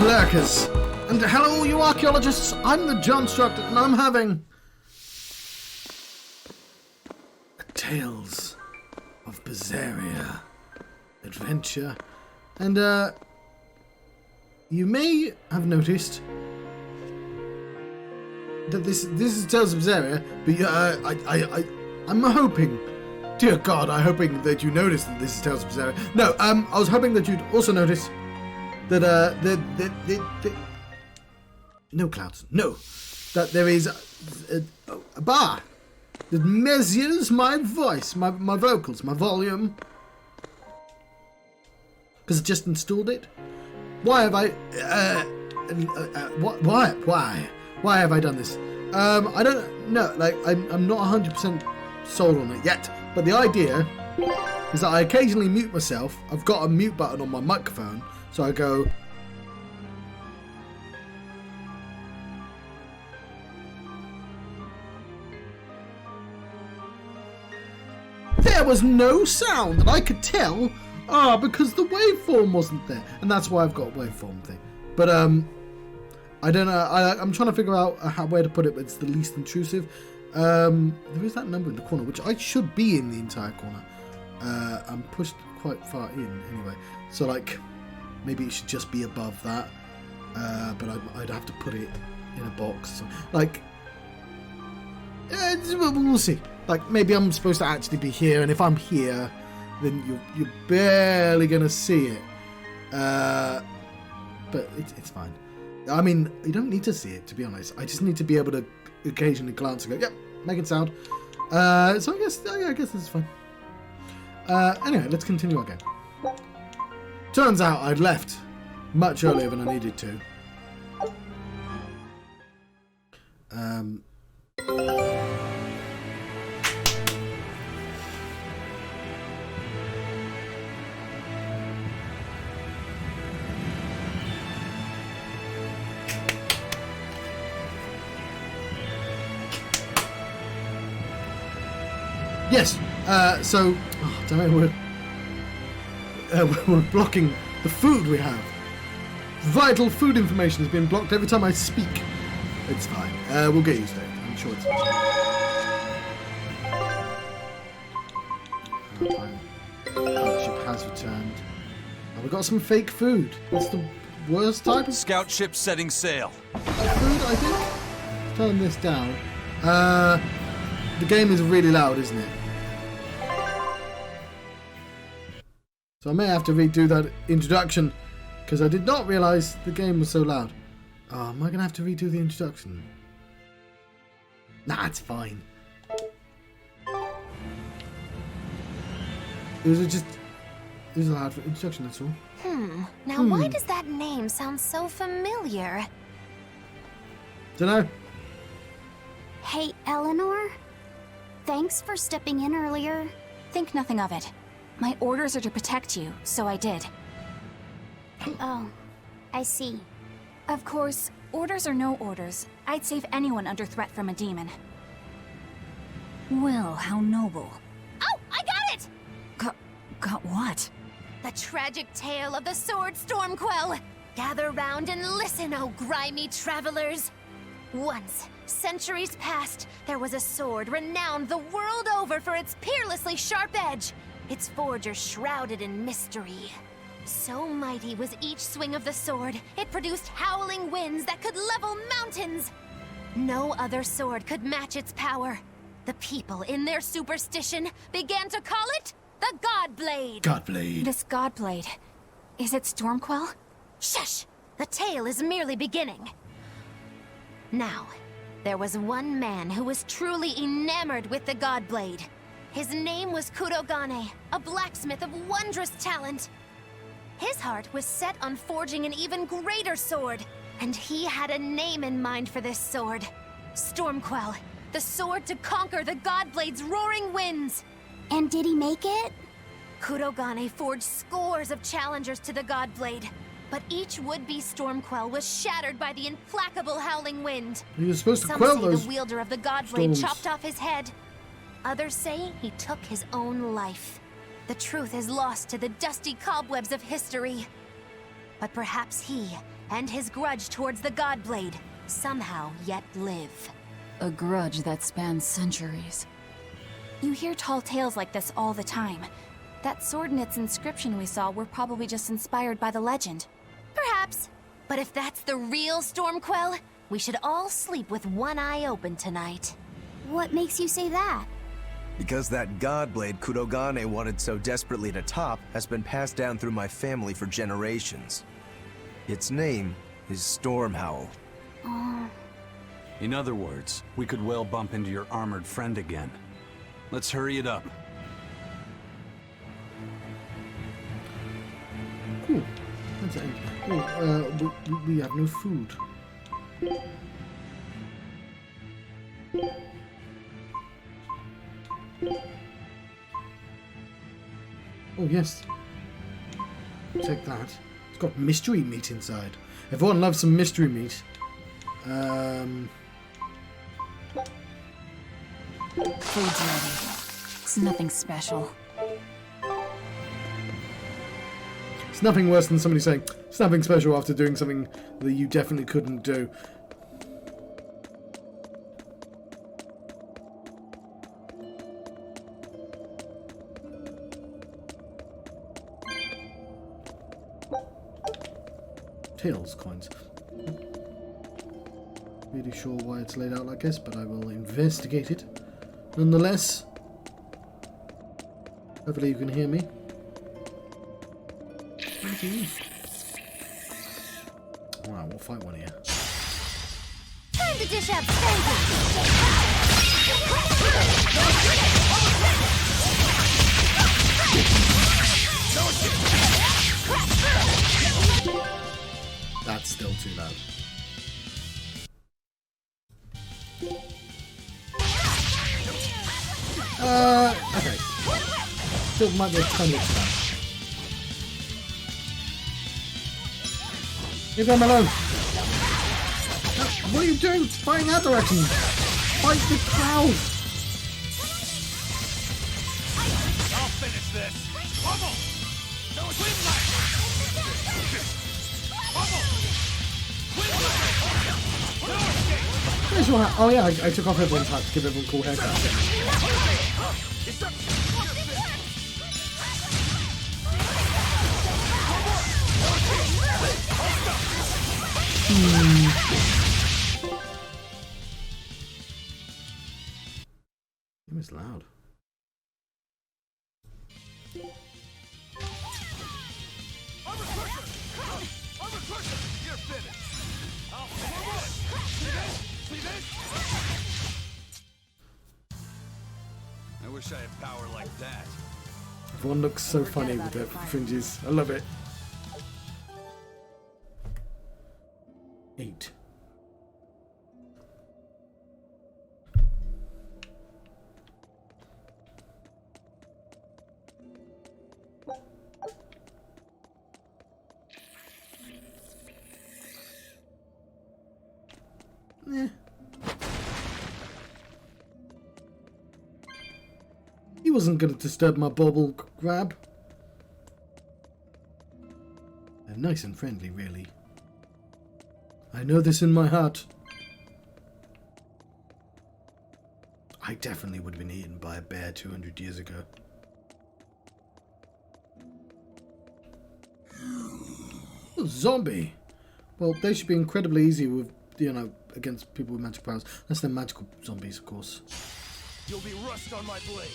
lurkers, and hello you archaeologists, I'm the John Struct, and I'm having a Tales of Berseria adventure, and you may have noticed that this is Tales of Berseria, but I'm hoping, dear God, I'm hoping that you noticed that this is Tales of Berseria. No, I was hoping that you'd also notice that no clouds, no, that there is a bar that measures my voice, my vocals, my volume, because I just installed it. Why have I why have I done this? I don't know, like I'm not 100% sold on it yet, but the idea is that I occasionally mute myself. I've got a mute button on my microphone, so I go, there was no sound that I could tell, because the waveform wasn't there, and that's why I've got a waveform thing. But I don't know, I'm trying to figure out where to put it, but it's the least intrusive. There is that number in the corner, which I should be in the entire corner. I'm pushed quite far in anyway, so like maybe it should just be above that, but I'd have to put it in a box, so, like, we'll see. Like, maybe I'm supposed to actually be here, and if I'm here, then you're barely gonna see it, but it's fine. I mean, you don't need to see it, to be honest. I just need to be able to occasionally glance and go, yep, making sound. So I guess this is fine. Anyway, let's continue our game. Turns out I'd left much earlier than I needed to. Yes, so, damn it, we're blocking the food we have. Vital food information has been blocked every time I speak. It's fine, we'll get used to it, I'm sure it's fine. Ship has returned. Oh, we got some fake food. That's the worst type of scout ship setting sail. Food, I think. Turn this down. The game is really loud, isn't it? So I may have to redo that introduction, because I did not realise the game was so loud. Oh, am I going to have to redo the introduction? Nah, it's fine. It was a loud introduction, that's all. Now why does that name sound so familiar? Dunno. Hey, Eleanor? Thanks for stepping in earlier. Think nothing of it. My orders are to protect you, so I did. Oh, I see. Of course, orders or no orders, I'd save anyone under threat from a demon. Well, how noble. Oh, I got it! Got what? The tragic tale of the sword Stormquell. Gather round and listen, oh grimy travelers. Once, centuries past, there was a sword renowned the world over for its peerlessly sharp edge. Its forger shrouded in mystery. So mighty was each swing of the sword, it produced howling winds that could level mountains. No other sword could match its power. The people, in their superstition, began to call it the Godblade. Godblade. This Godblade, is it Stormquell? Shush! The tale is merely beginning. Now, there was one man who was truly enamored with the Godblade. His name was Kurogane, a blacksmith of wondrous talent. His heart was set on forging an even greater sword, and he had a name in mind for this sword. Stormquell, the sword to conquer the Godblade's roaring winds. And did he make it? Kurogane forged scores of challengers to the Godblade, but each would-be Stormquell was shattered by the implacable howling wind. He was supposed to Some quell say those the wielder of the Godblade storms. chopped off his head. Others say he took his own life. The truth is lost to the dusty cobwebs of history. But perhaps he, and his grudge towards the Godblade somehow yet live. A grudge that spans centuries. You hear tall tales like this all the time. That sword and its inscription we saw were probably just inspired by the legend. Perhaps. But if that's the real Stormquell, we should all sleep with one eye open tonight. What makes you say that? Because that Godblade Kurogane wanted so desperately to top has been passed down through my family for generations. Its name is Stormhowl. In other words, we could well bump into your armored friend again. Let's hurry it up. Cool. That's it. Oh, we have no food. Oh yes. Take that. It's got mystery meat inside. Everyone loves some mystery meat. Food's ready. It's nothing special. It's nothing worse than somebody saying, it's nothing special after doing something that you definitely couldn't do. Tails coins. Really sure why it's laid out like this, but I will investigate it. Nonetheless, hopefully you can hear me. Wow, we'll fight one here. Time to dish out spanking! That's still too loud. Okay. Still might be a tiny bit loud. Leave them alone. No, what are you doing? Fight in that direction. Fight the crowd. I'll finish this. Bubble! Where's your hat? Oh yeah, I took off everyone's hat to give everyone a cool haircut. It was loud. I wish I had power like that. Everyone looks so funny with their fringes. I love it. 8. Eh. He wasn't going to disturb my bauble grab. They're nice and friendly, really. I know this in my heart. I definitely would have been eaten by a bear 200 years ago. A zombie! Well, they should be incredibly easy with, you know, against people with magic powers. Unless they're magical zombies, of course. You'll be rust on my blade.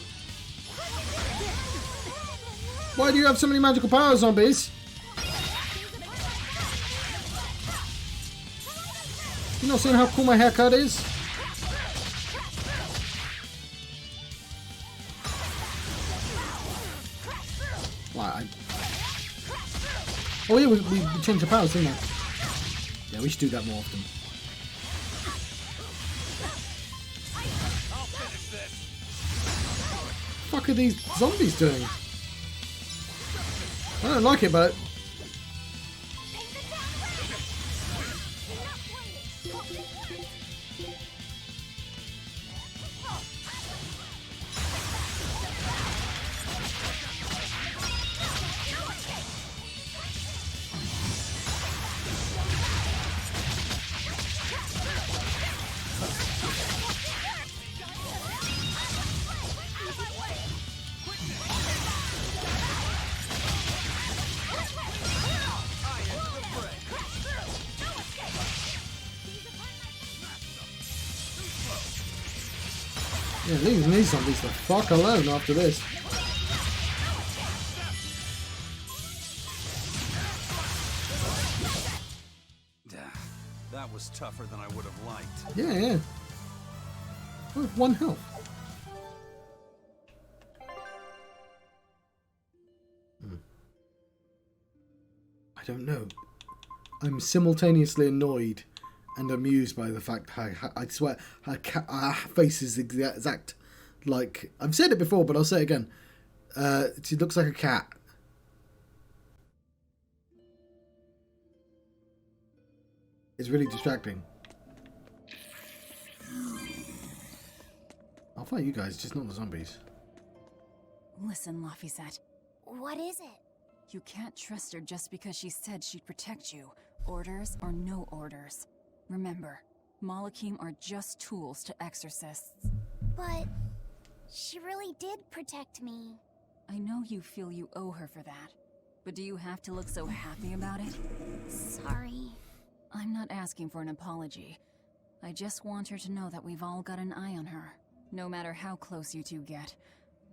Why do you have so many magical powers, zombies? You not seeing how cool my haircut is? Why? Oh yeah, we changed the powers, didn't we? Yeah, we should do that more often. What the fuck are these zombies doing? I don't like it, but Yeah, leaving these zombies the fuck alone after this. That was tougher than I would have liked. Yeah, yeah. Oh, 1 health. I don't know. I'm simultaneously annoyed and amused by the fact I swear her face is exact like I've said it before, but I'll say it again. She looks like a cat. It's really distracting. I'll fight you guys, just not the zombies. Listen, Laphicet. What is it? You can't trust her just because she said she'd protect you. Orders or no orders. Remember, Malakim are just tools to exorcists. But she really did protect me. I know you feel you owe her for that, but do you have to look so happy about it? Sorry. I'm not asking for an apology. I just want her to know that we've all got an eye on her. No matter how close you two get,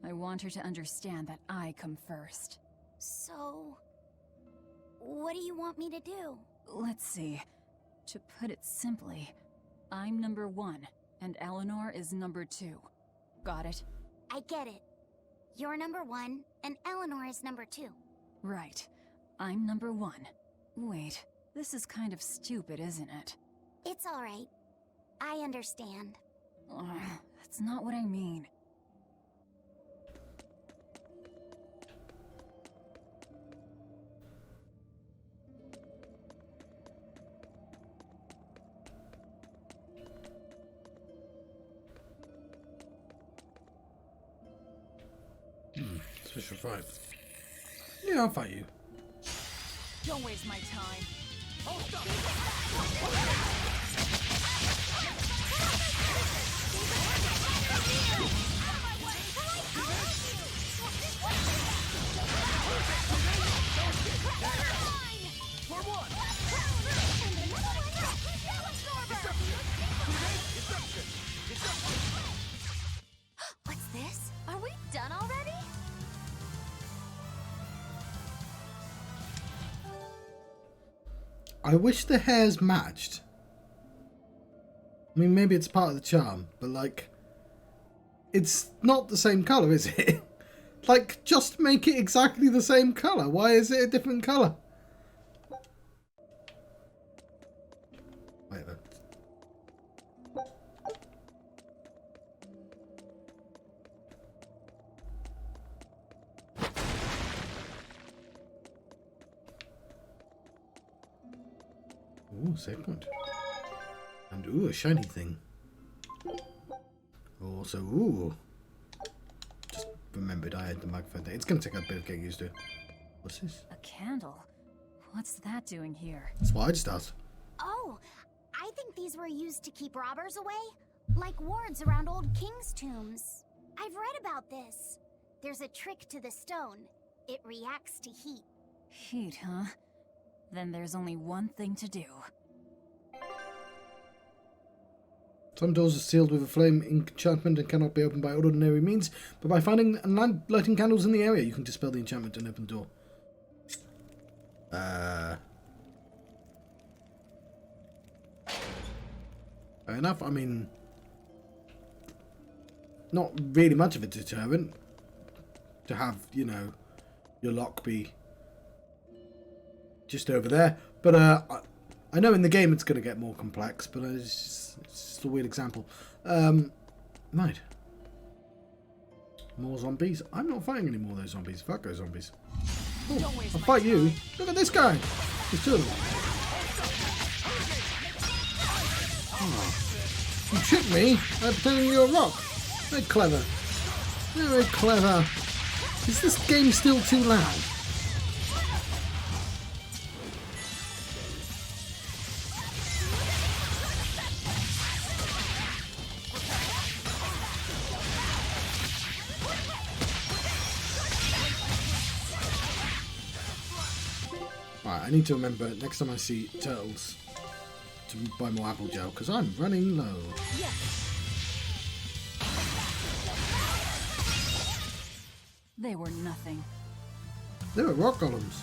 I want her to understand that I come first. So, what do you want me to do? Let's see. To put it simply, I'm number 1, and Eleanor is number 2. Got it? I get it. You're number 1, and Eleanor is number 2. Right. I'm number 1. Wait, this is kind of stupid, isn't it? It's alright. I understand. That's not what I mean. Special fight. Yeah, I'll fight you. Don't waste my time. What's this? Are we done already? I wish the hairs matched. I mean, maybe it's part of the charm, but like, it's not the same colour, is it? Like, just make it exactly the same colour. Why is it a different colour? Wait a minute. Ooh, save point. And ooh, a shiny thing. Also, ooh. Just remembered I had the microphone thing. It's gonna take a bit of getting used to. What's this? A candle? What's that doing here? That's what I just asked. Oh, I think these were used to keep robbers away. Like wards around old king's tombs. I've read about this. There's a trick to the stone. It reacts to heat. Heat, huh? Then there's only one thing to do. Some doors are sealed with a flame enchantment and cannot be opened by ordinary means, but by finding and lighting candles in the area, you can dispel the enchantment and open the door. Fair enough. I mean, not really much of a deterrent to have, you know, your lock be just over there. But I know in the game it's going to get more complex, but it's just a weird example. Right. More zombies? I'm not fighting any more of those zombies. Fuck those zombies. Oh, I'll fight you. Look at this guy. There's 2 of them. Oh. You tricked me by pretending you're a rock. Very clever. Very clever. Is this game still too loud? Right, I need to remember next time I see turtles to buy more apple gel because I'm running low. They were nothing. They were rock golems.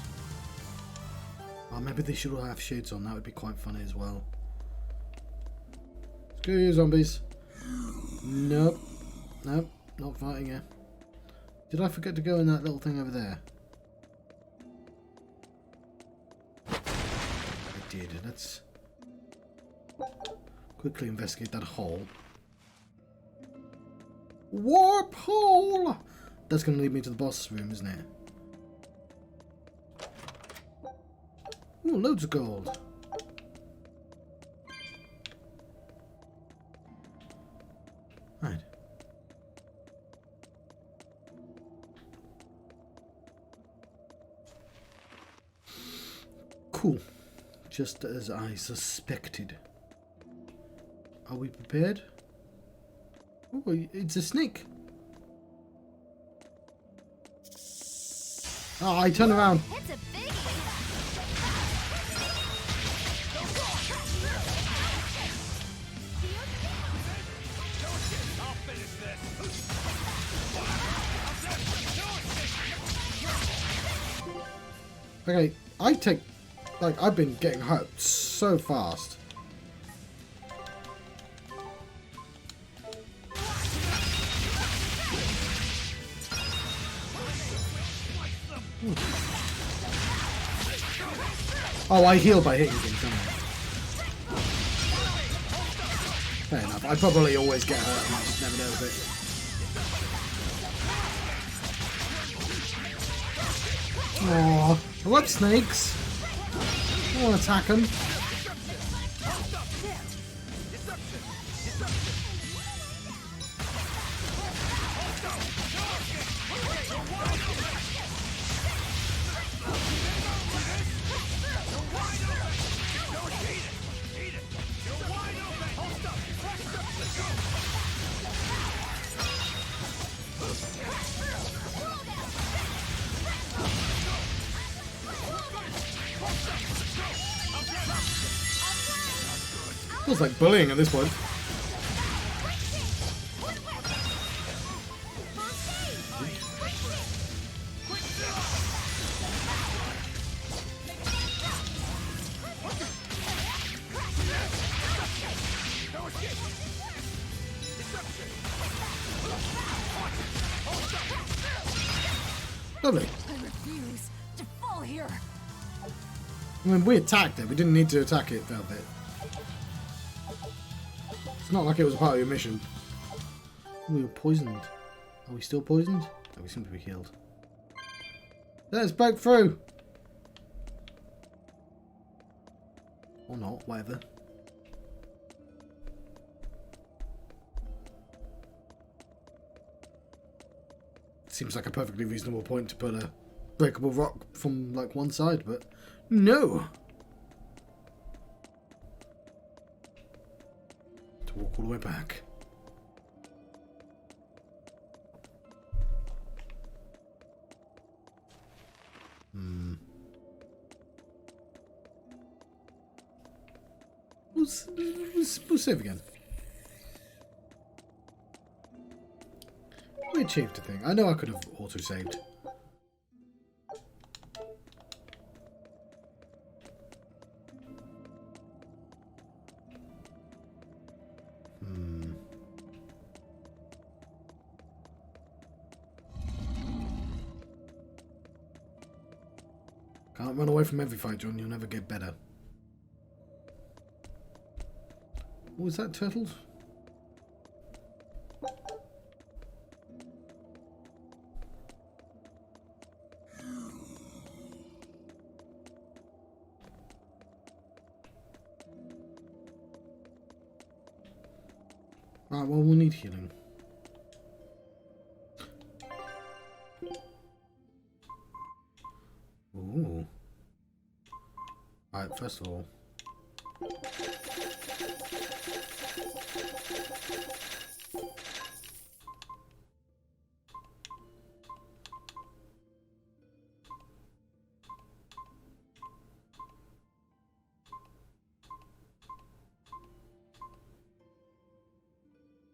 Oh, maybe they should all have shades on. That would be quite funny as well. Screw you, zombies. Nope. Nope. Not fighting you. Did I forget to go in that little thing over there? I did. Let's quickly investigate that hole. Warp hole! That's going to lead me to the boss room, isn't it? Ooh, loads of gold. Right. Cool. Just as I suspected. Are we prepared? Oh, it's a snake. Oh, I turn around. It's a biggie. I'll finish this. Okay, I've been getting hurt so fast. Oh, I heal by hitting things, don't I? Fair enough. I probably always get hurt and I just never know of it. Aww. I love snakes. I want to attack them. Feels like bullying at this point. Lovely. I refuse to fall here. I mean, we attacked it. We didn't need to attack it, Velvet. It's not like it was a part of your mission. We were poisoned. Are we still poisoned? No, we seem to be healed. Let's break through! Or not, whatever. Seems like a perfectly reasonable point to put a breakable rock from, like, one side, but no! To walk all the way back. We'll save again. We achieved a thing. I know I could have auto-saved. Can't run away from every fight, John. You'll never get better. What was that, turtles? Right, well, we'll need healing. Ooh. Alright, first of all.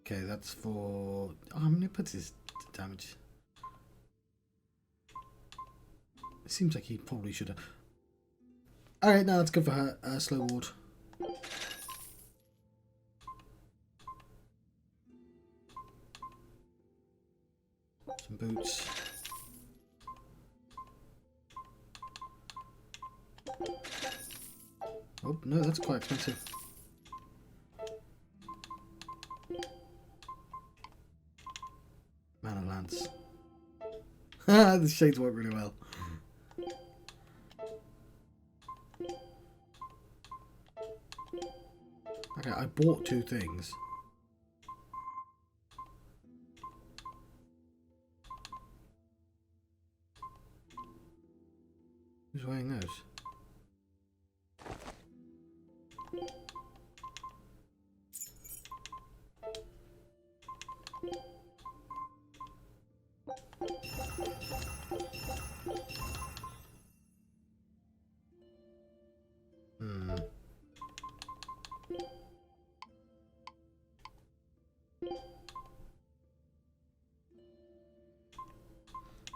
Okay, that's for... Oh, how many puts is damage? It seems like he probably should have. Alright, now let's go for her slow ward. Some boots. Oh, no, that's quite expensive. Mana Lance. The shades work really well. Okay, I bought 2 things. Who's wearing those?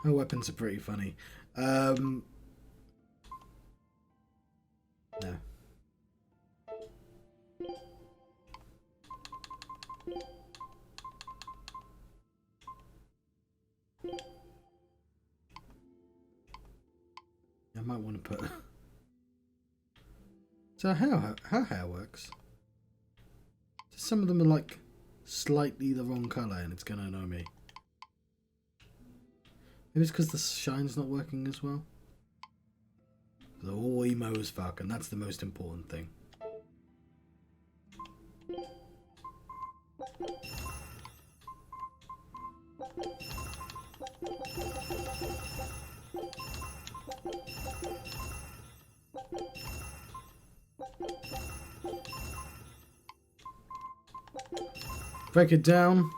Her weapons are pretty funny. No. I might want to put. So how hair works? Some of them are like slightly the wrong colour, and it's gonna annoy me. Maybe it's because the shine's not working as well. They're all emo as fuck, and that's the most important thing. Break it down.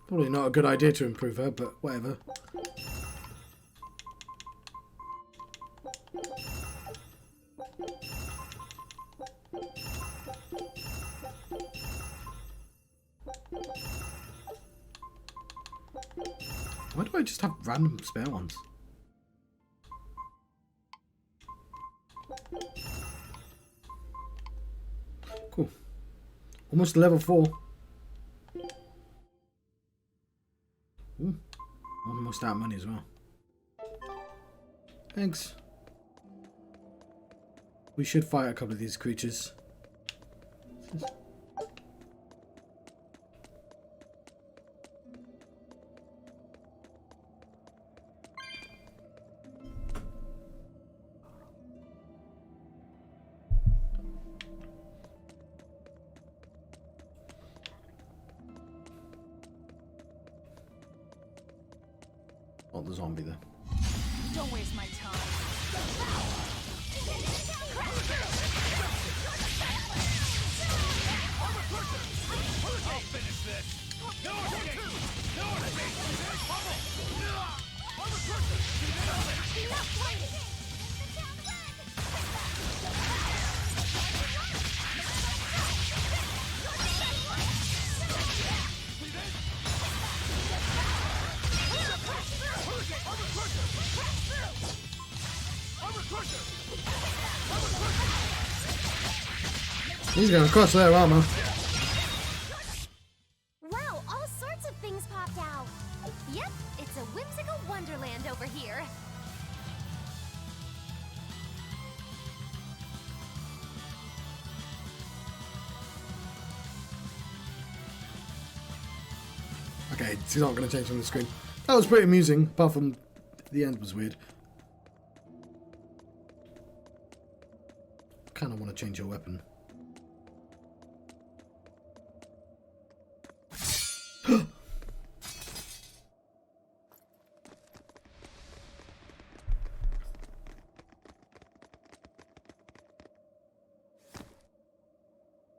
Probably not a good idea to improve her, but whatever. Why do I just have random spare ones? Cool. Almost level 4. Ooh. Almost out of money as well. Thanks. We should fight a couple of these creatures. Oh, the zombie there. Don't waste my time. I'll finish this! No escape! No escape! Pummel! Armor person! Enough fighting! He's gonna crush their armor. Wow, all sorts of things popped out. Yep, it's a whimsical wonderland over here. Okay, she's not gonna change on the screen. That was pretty amusing, apart from the end was weird. Kinda wanna change your weapon.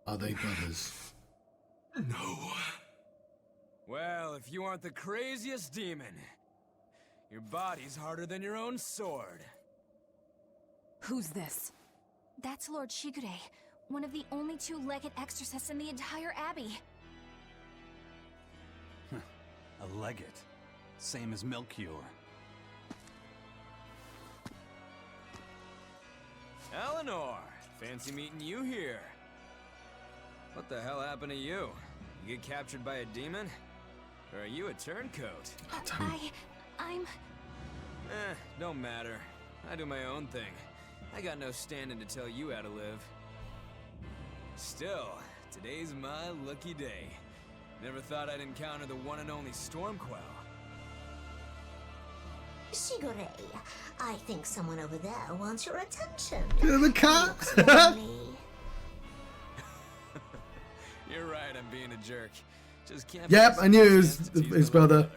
Are they brothers? No. Well, if you aren't the craziest demon, Your body's harder than your own sword. Who's this? That's Lord Shigure, one of the only two-legged exorcists in the entire abbey. A legate. Same as Melchior. Eleanor! Fancy meeting you here. What the hell happened to you? You get captured by a demon? Or are you a turncoat? I'm... Don't matter. I do my own thing. I got no standing to tell you how to live. Still, today's my lucky day. Never thought I'd encounter the one and only Stormquell. Shigure, I think someone over there wants your attention. The cat. You're right, I'm being a jerk. Just can't. Yep, I knew it was his brother.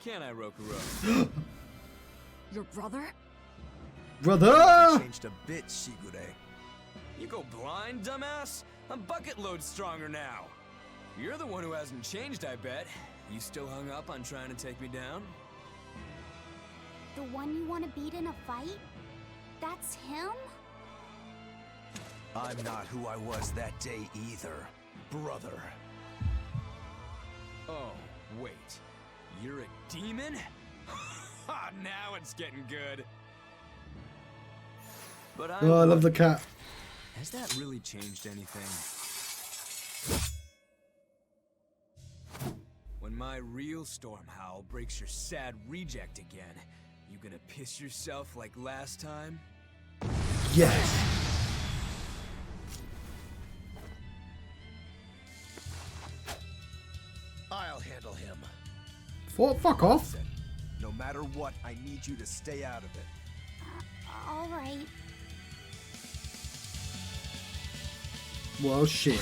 Can I, Rokuro? Your brother? Brother! Changed a bit, Shigure. You go blind, dumbass? I'm bucket load stronger now. You're the one who hasn't changed, I bet. You still hung up on trying to take me down? The one you want to beat in a fight? That's him? I'm not who I was that day either, brother. Oh, wait. You're a demon? Ha! Now it's getting good. But Oh, I love the cat. Has that really changed anything? When my real storm howl breaks your sad reject again, you gonna piss yourself like last time? Yes. I'll handle him. Fuck off. No matter what, I need you to stay out of it. All right. Well, shit.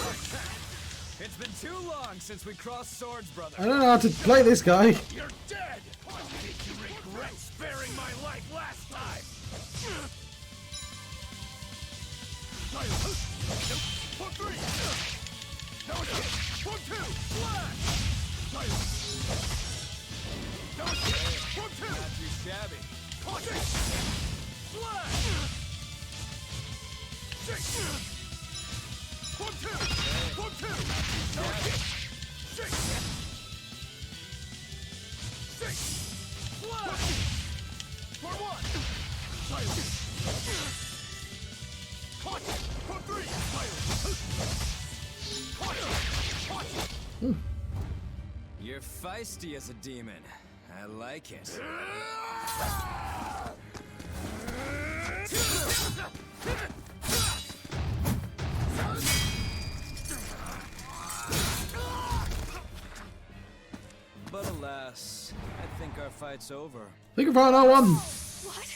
It's been too long since we crossed swords, brother. I don't know how to play this guy. You're dead! What did you regret sparing my life last time? One, three! Now it's hit! 1, 2! Flash! Now it's hit! 1, 2! Not too shabby. Flash! 6! 1, 2! 1, 2! Now it's hit! 6! 6! Flash! For 1! Caught! For 3! You're feisty as a demon. I like it. But alas, I think our fight's over. Think of our one. What?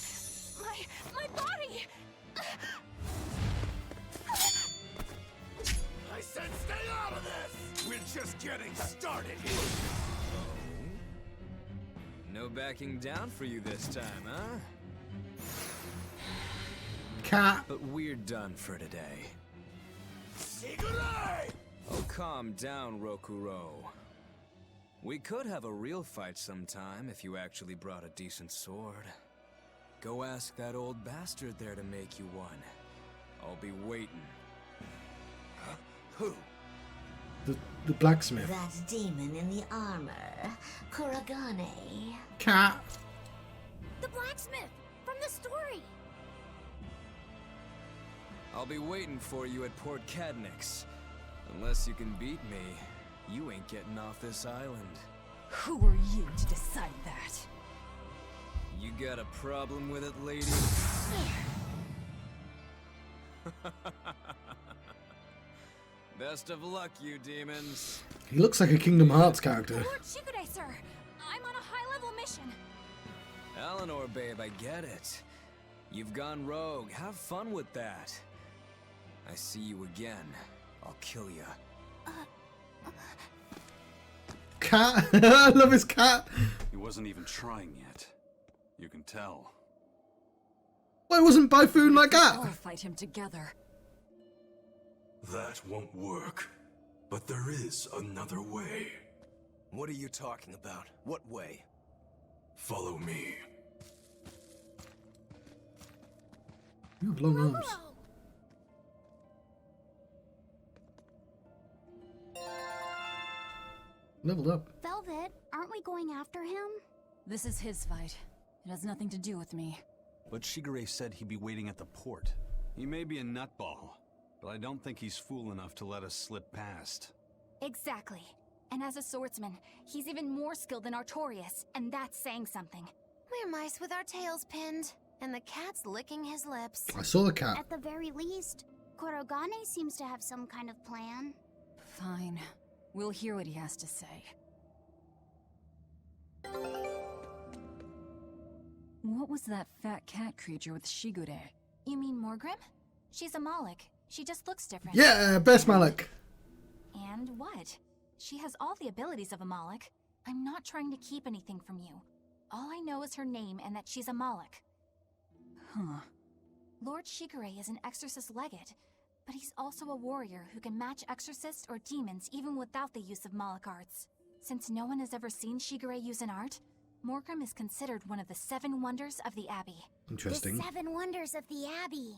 My body! I said stay out of this! We're just getting started here! No backing down for you this time, huh? Cat. But we're done for today. Shigure! Oh, calm down, Rokuro. We could have a real fight sometime if you actually brought a decent sword. Go ask that old bastard there to make you one. I'll be waiting. Huh? Who? The blacksmith. That demon in the armor, Kuragane. Cat. The blacksmith from the story. I'll be waiting for you at Port Cadnix. Unless you can beat me, you ain't getting off this island. Who are you to decide that? You got a problem with it, lady? Best of luck, you demons. He looks like a Kingdom Hearts character. Lord Shigure, sir! I'm on a high-level mission. Eleanor, babe, I get it. You've gone rogue. Have fun with that. I see you again. I'll kill you. Cat. I love his cat. He wasn't even trying yet. You can tell. Why wasn't Bifun like I'll that? fight him together. That won't work. But there is another way. What are you talking about? What way? Follow me. You have long arms. Leveled up. Velvet, aren't we going after him? This is his fight. It has nothing to do with me. But Shigure said he'd be waiting at the port. He may be a nutball, but I don't think he's fool enough to let us slip past. Exactly. And as a swordsman, he's even more skilled than Artorias, and that's saying something. We're mice with our tails pinned, and the cat's licking his lips. I saw the cat. At the very least, Kurogane seems to have some kind of plan. Fine. We'll hear what he has to say. What was that fat cat creature with Shigure? You mean Morgrim? She's a Moloch. She just looks different. Yeah, best Malik. And what? She has all the abilities of a Moloch. I'm not trying to keep anything from you. All I know is her name and that she's a Moloch. Huh. Lord Shigure is an exorcist legate, but he's also a warrior who can match exorcists or demons even without the use of Moloch arts. Since no one has ever seen Shigure use an art, Morgrim is considered one of the 7 wonders of the Abbey. Interesting. The 7 wonders of the Abbey.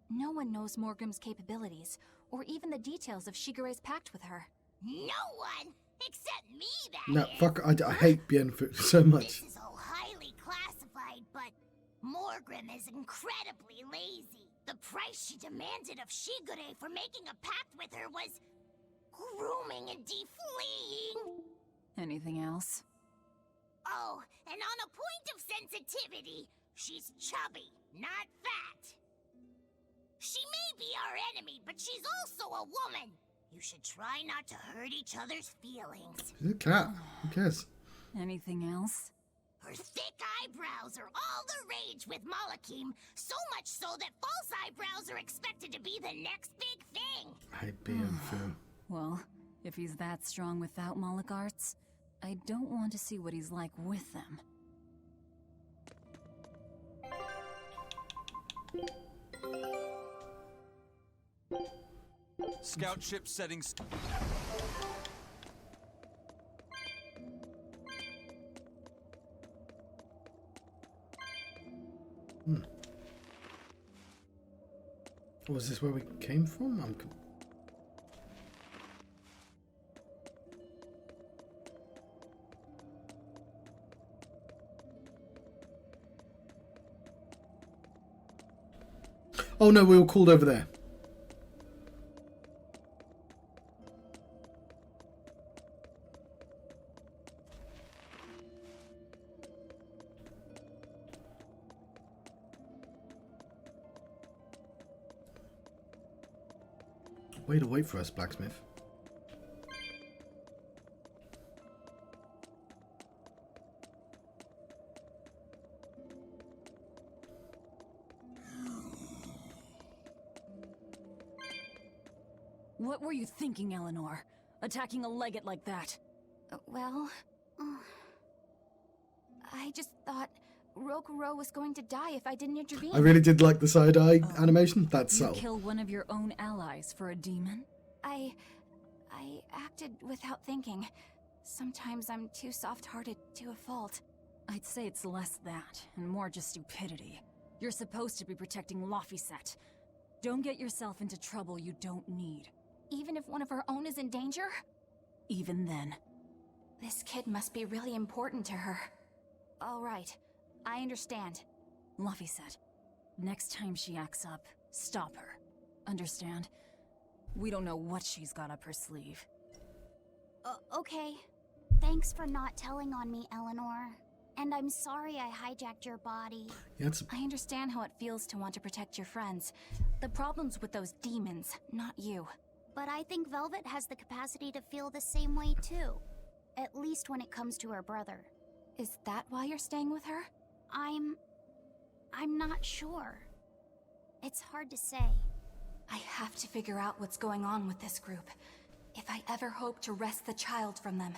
No one knows Morgrim's capabilities, or even the details of Shigure's pact with her. No one except me, that No, is. fuck, I hate Bienfu so much. This is all highly classified, but Morgrim is incredibly lazy. The price she demanded of Shigure for making a pact with her was grooming and defleeing. Anything else? Oh, and on a point of sensitivity, she's chubby, not fat. She may be our enemy, but she's also a woman. You should try not to hurt each other's feelings. She's a cat. Who cares? Anything else? Her thick eyebrows are all the rage with Malakim, so much so that false eyebrows are expected to be the next big thing. I hate Bienfu. Well, if he's that strong without Moloch arts, I don't want to see what he's like with them. Scout ship settings. Was this where we came from? Oh no, we were called over there. Way to wait for us, blacksmith. What were you thinking, Eleanor? Attacking a legate like that? Well, I just thought Rokuro was going to die if I didn't intervene. I really did like the side-eye animation. That's You subtle. kill one of your own allies for a demon? I acted without thinking. Sometimes I'm too soft-hearted to a fault. I'd say it's less that, and more just stupidity. You're supposed to be protecting Laphicet. Don't get yourself into trouble you don't need. Even if one of our own is in danger? Even then. This kid must be really important to her. All right, I understand. Laphicet, next time she acts up, stop her. Understand? We don't know what she's got up her sleeve. Okay. Thanks for not telling on me, Eleanor. And I'm sorry I hijacked your body. Yeah, it's I understand how it feels to want to protect your friends. The problem's with those demons, not you. But I think Velvet has the capacity to feel the same way too. At least when it comes to her brother. Is that why you're staying with her? I'm not sure. It's hard to say. I have to figure out what's going on with this group, if I ever hope to wrest the child from them.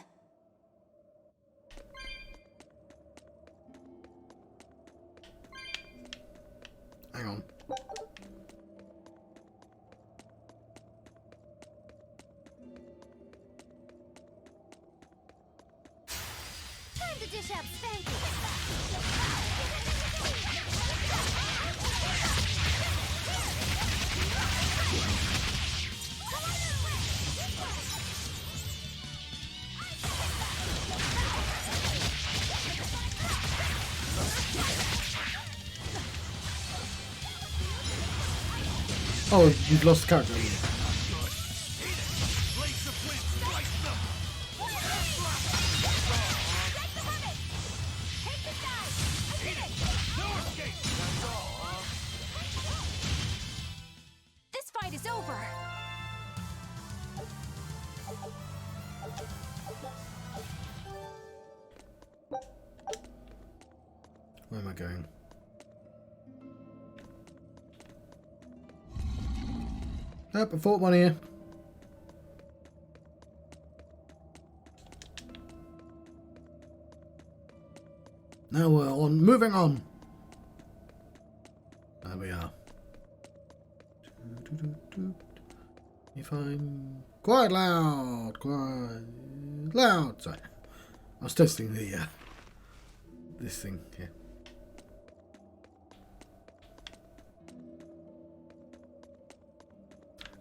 hang on. Time to dish out spankings. Oh, you've lost the character. This fight is over. Where am I going? Nope, I fought one here. Now we're on, moving on. There we are. If I'm quite loud, sorry. I was testing the this thing here.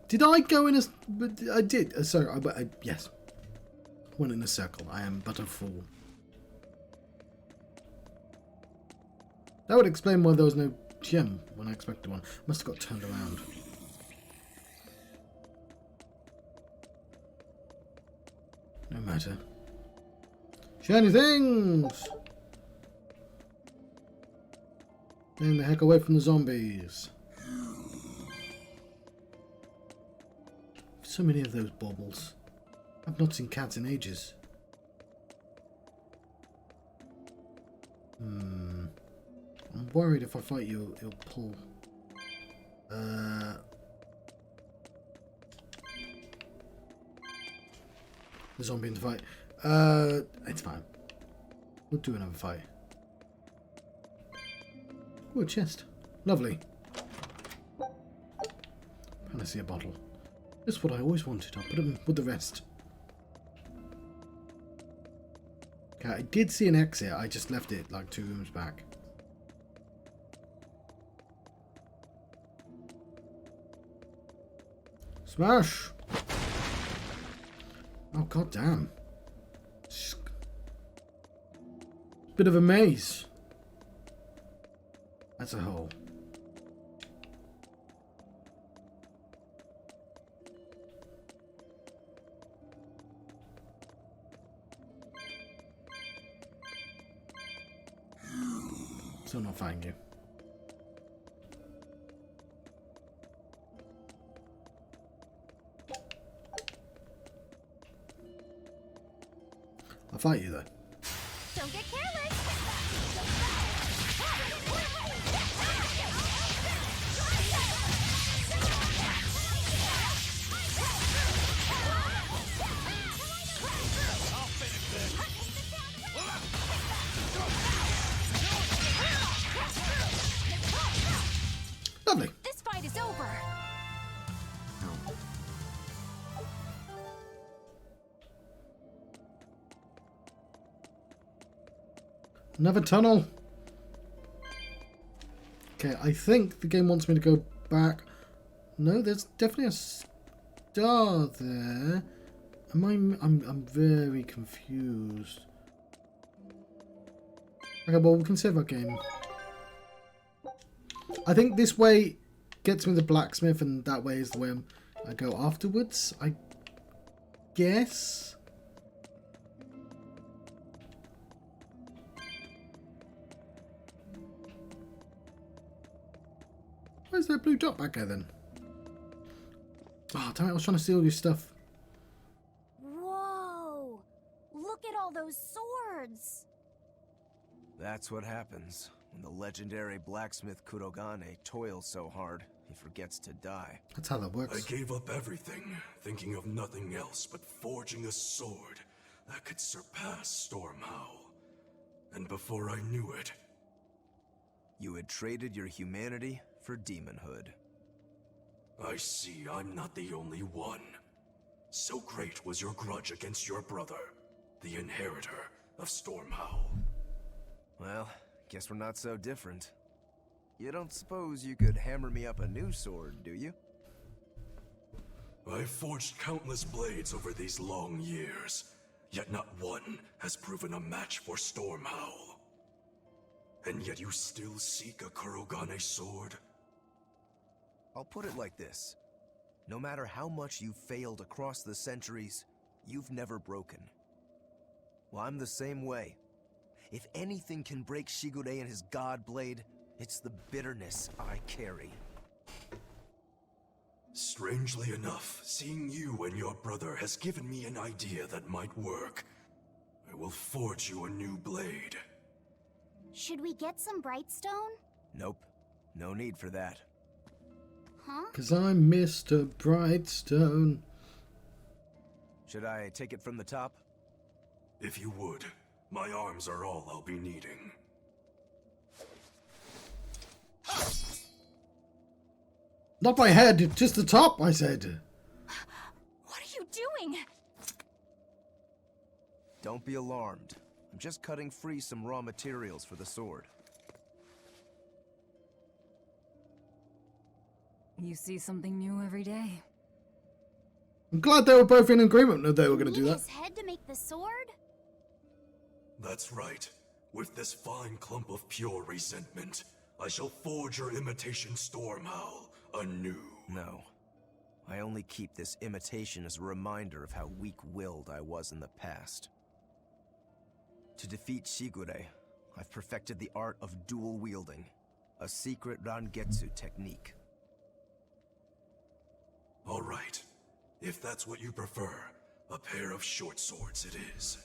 Did I go in a? I did. Sorry, yes. Went in a circle. I am but a fool. That would explain why there was no gem when I expected one. Must have got turned around. No matter. Shiny things! Getting the heck away from the zombies. So many of those baubles. I've not seen cats in ages. I'm worried if I fight you, it'll pull. The zombie in the fight. It's fine. We'll do another fight. Oh, a chest. Lovely. Panacea bottle. Just what I always wanted. I'll put them with the rest. Okay, I did see an exit. I just left it like 2 rooms back. Smash! Oh, god damn. Bit of a maze. That's a hole. Still not fighting you. I'll fight you though. Don't get careless. Lovely. This fight is over. Another tunnel. Okay, I think the game wants me to go back. No, there's definitely a star there. I'm very confused. Okay, well, we can save our game. I think this way gets me the blacksmith, and that way is the way I go afterwards, I guess. Where's that blue dot back there then? Oh, damn it, I was trying to steal your stuff. Whoa! Look at all those swords! That's what happens when the legendary blacksmith Kurogane toils so hard he forgets to die. That's how that works. I gave up everything, thinking of nothing else but forging a sword that could surpass Stormhowl. And before I knew it... You had traded your humanity for demonhood. I see I'm not the only one. So great was your grudge against your brother, the inheritor of Stormhowl. Well, guess we're not so different. You don't suppose you could hammer me up a new sword, do you? I've forged countless blades over these long years, yet not one has proven a match for Stormhowl. And yet you still seek a Kurogane sword? I'll put it like this. No matter how much you've failed across the centuries, you've never broken. Well, I'm the same way. If anything can break Shigure and his god blade, it's the bitterness I carry. Strangely enough, seeing you and your brother has given me an idea that might work. I will forge you a new blade. Should we get some Brightstone? Nope. No need for that. Huh? 'Cause I'm Mr. Brightstone. Should I take it from the top? If you would. My arms are all I'll be needing. Not my head, just the top, I said. What are you doing? Don't be alarmed. I'm just cutting free some raw materials for the sword. You see something new every day. I'm glad they were both in agreement that they were going to do that. His head to make the sword? That's right. With this fine clump of pure resentment, I shall forge your imitation Stormhowl anew. No. I only keep this imitation as a reminder of how weak-willed I was in the past. To defeat Shigure, I've perfected the art of dual wielding, a secret Rangetsu technique. All right. If that's what you prefer, a pair of short swords it is.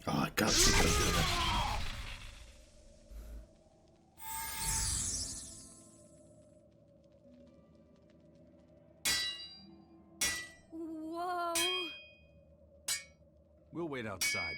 Oh, I can't see them doing that. Whoa! We'll wait outside.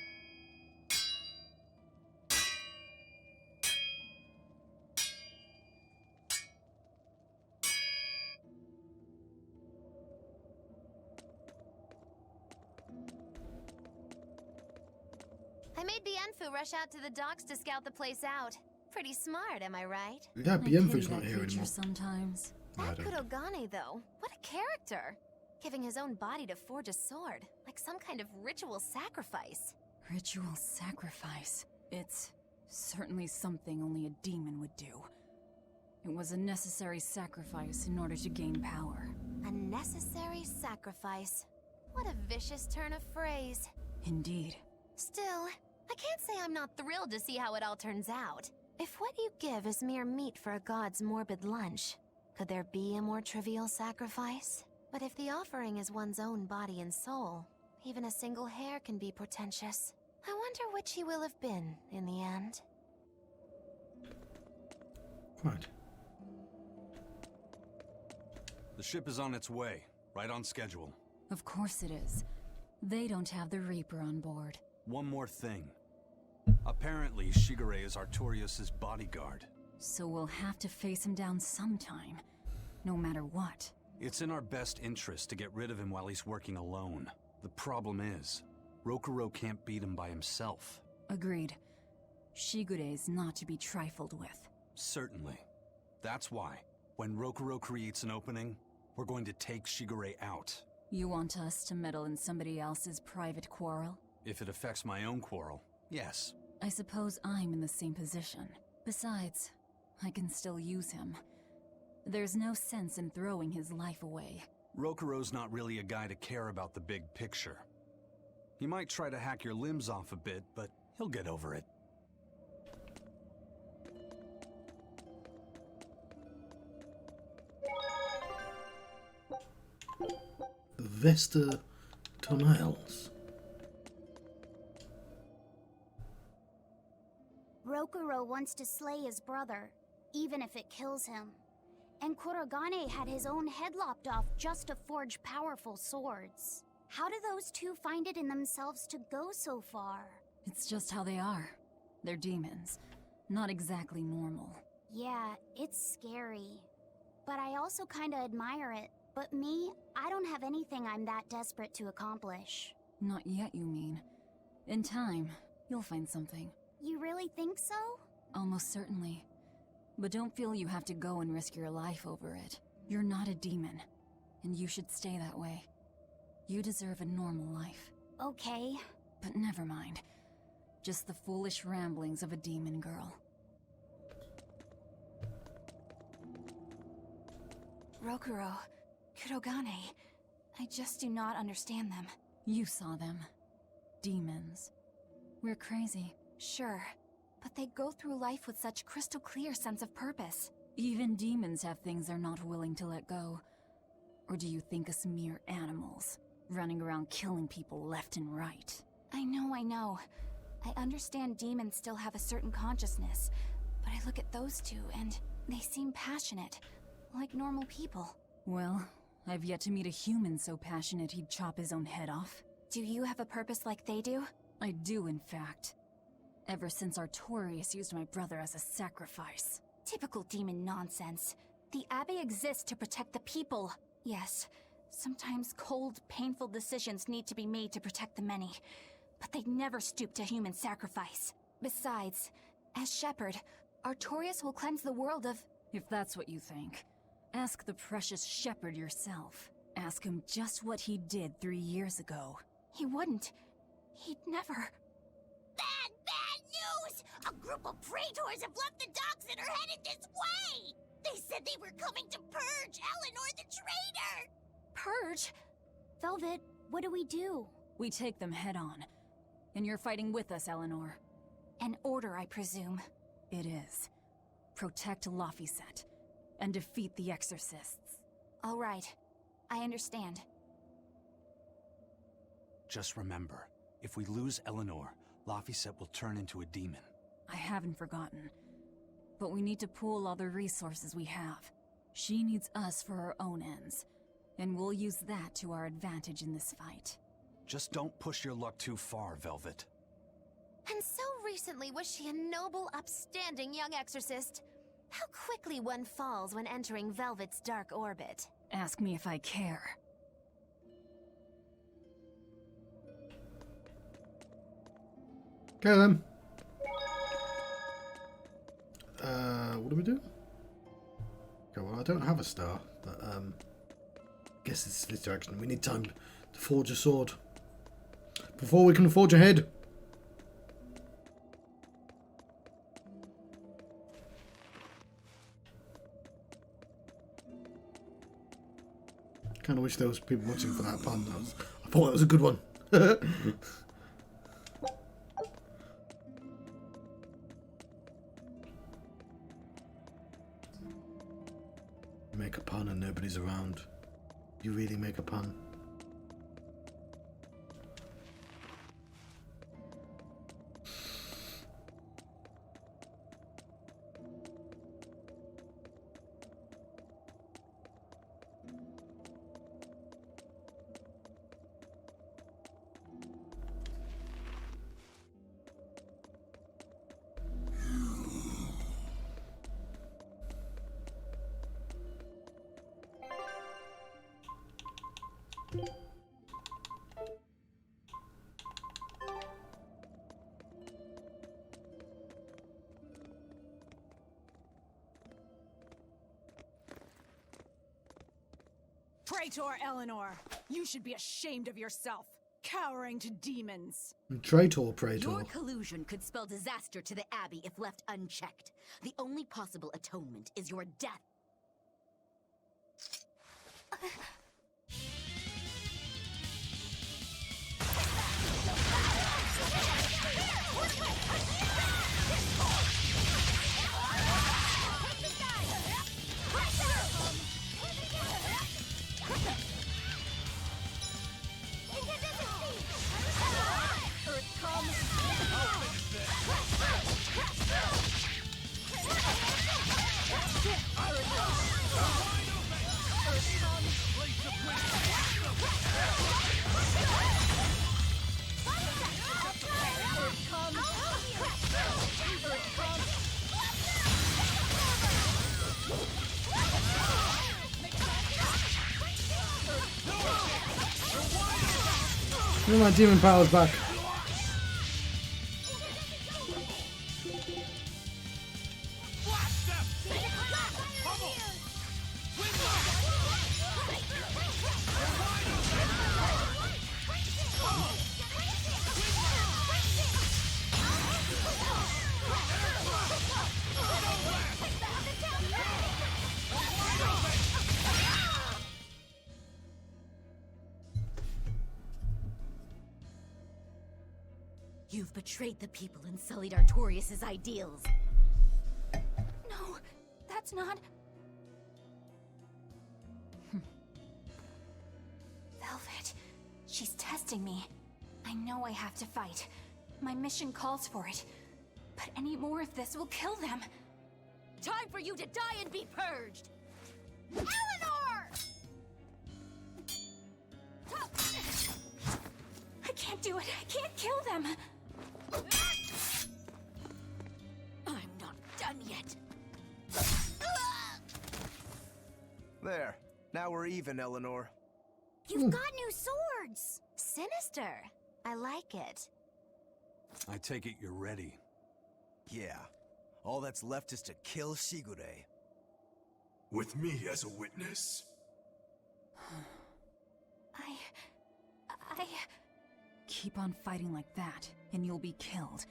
I made Bienfu rush out to the docks to scout the place out. Pretty smart, am I right? Yeah, I pity Bienfu's that not here creature anymore. sometimes. That Kurogane, though, what a character! Giving his own body to forge a sword, like some kind of ritual sacrifice. Ritual sacrifice. It's certainly something only a demon would do. It was a necessary sacrifice in order to gain power. A necessary sacrifice. What a vicious turn of phrase. Indeed. Still, I can't say I'm not thrilled to see how it all turns out. If what you give is mere meat for a god's morbid lunch, could there be a more trivial sacrifice? But if the offering is one's own body and soul, even a single hair can be portentous. I wonder which he will have been in the end. Right. The ship is on its way, right on schedule. Of course it is. They don't have the Reaper on board. One more thing. Apparently, Shigure is Artorias' bodyguard. So we'll have to face him down sometime, no matter what. It's in our best interest to get rid of him while he's working alone. The problem is, Rokuro can't beat him by himself. Agreed. Shigure is not to be trifled with. Certainly. That's why, when Rokuro creates an opening, we're going to take Shigure out. You want us to meddle in somebody else's private quarrel? If it affects my own quarrel, yes. I suppose I'm in the same position. Besides, I can still use him. There's no sense in throwing his life away. Rokuro's not really a guy to care about the big picture. He might try to hack your limbs off a bit, but he'll get over it. The Vesta Tunnels. Rokuro wants to slay his brother, even if it kills him. And Kurogane had his own head lopped off just to forge powerful swords. How do those two find it in themselves to go so far? It's just how they are. They're demons. Not exactly normal. Yeah, it's scary. But I also kinda admire it. But me, I don't have anything I'm that desperate to accomplish. Not yet, you mean. In time, you'll find something. You really think so? Almost certainly. But don't feel you have to go and risk your life over it. You're not a demon, and you should stay that way. You deserve a normal life. Okay. But never mind. Just the foolish ramblings of a demon girl. Rokuro, Kurogane, I just do not understand them. You saw them. Demons. We're crazy. Sure, but they go through life with such crystal clear sense of purpose. Even demons have things they're not willing to let go. Or do you think us mere animals, running around killing people left and right? I know. I understand demons still have a certain consciousness, but I look at those two and they seem passionate, like normal people. Well, I've yet to meet a human so passionate he'd chop his own head off. Do you have a purpose like they do? I do, in fact. Ever since Artorius used my brother as a sacrifice. Typical demon nonsense. The Abbey exists to protect the people. Yes, sometimes cold, painful decisions need to be made to protect the many, but they'd never stoop to human sacrifice. Besides, as shepherd, Artorius will cleanse the world of... If that's what you think, ask the precious shepherd yourself. Ask him just what he did 3 years ago. He wouldn't. He'd never... Bad news! A group of traitors have left the docks and are headed this way! They said they were coming to purge Eleanor the traitor! Purge? Velvet, what do we do? We take them head on. And you're fighting with us, Eleanor. An order, I presume. It is. Protect Laphicet and defeat the exorcists. All right. I understand. Just remember, if we lose Eleanor, Laphicet will turn into a demon. I haven't forgotten. But we need to pool all the resources we have. She needs us for her own ends, and we'll use that to our advantage in this fight. Just don't push your luck too far, Velvet. And so recently was she a noble, upstanding young exorcist. How quickly one falls when entering Velvet's dark orbit. Ask me if I care. Okay then. What do we do? Okay, well I don't have a star, but guess it's this direction. We need time to forge a sword before we can forge ahead. Kind of wish there was people watching for that pun. I thought that was a good one. Make a pun and nobody's around. You really make a pun. Traitor, Eleanor! You should be ashamed of yourself, cowering to demons. Traitor, Praetor. Your collusion could spell disaster to the Abbey if left unchecked. The only possible atonement is your death. Give my demon powers back. You've betrayed the people and sullied Artorias' ideals. No, that's not... Velvet, she's testing me. I know I have to fight. My mission calls for it. But any more of this will kill them. Time for you to die and be purged! Eleanor! I can't do it. I can't kill them. I'm not done yet. There. Now we're even, Eleanor. You've got new swords! Sinister. I like it. I take it you're ready. Yeah. All that's left is to kill Shigure. With me as a witness. I... Keep on fighting like that, and you'll be killed.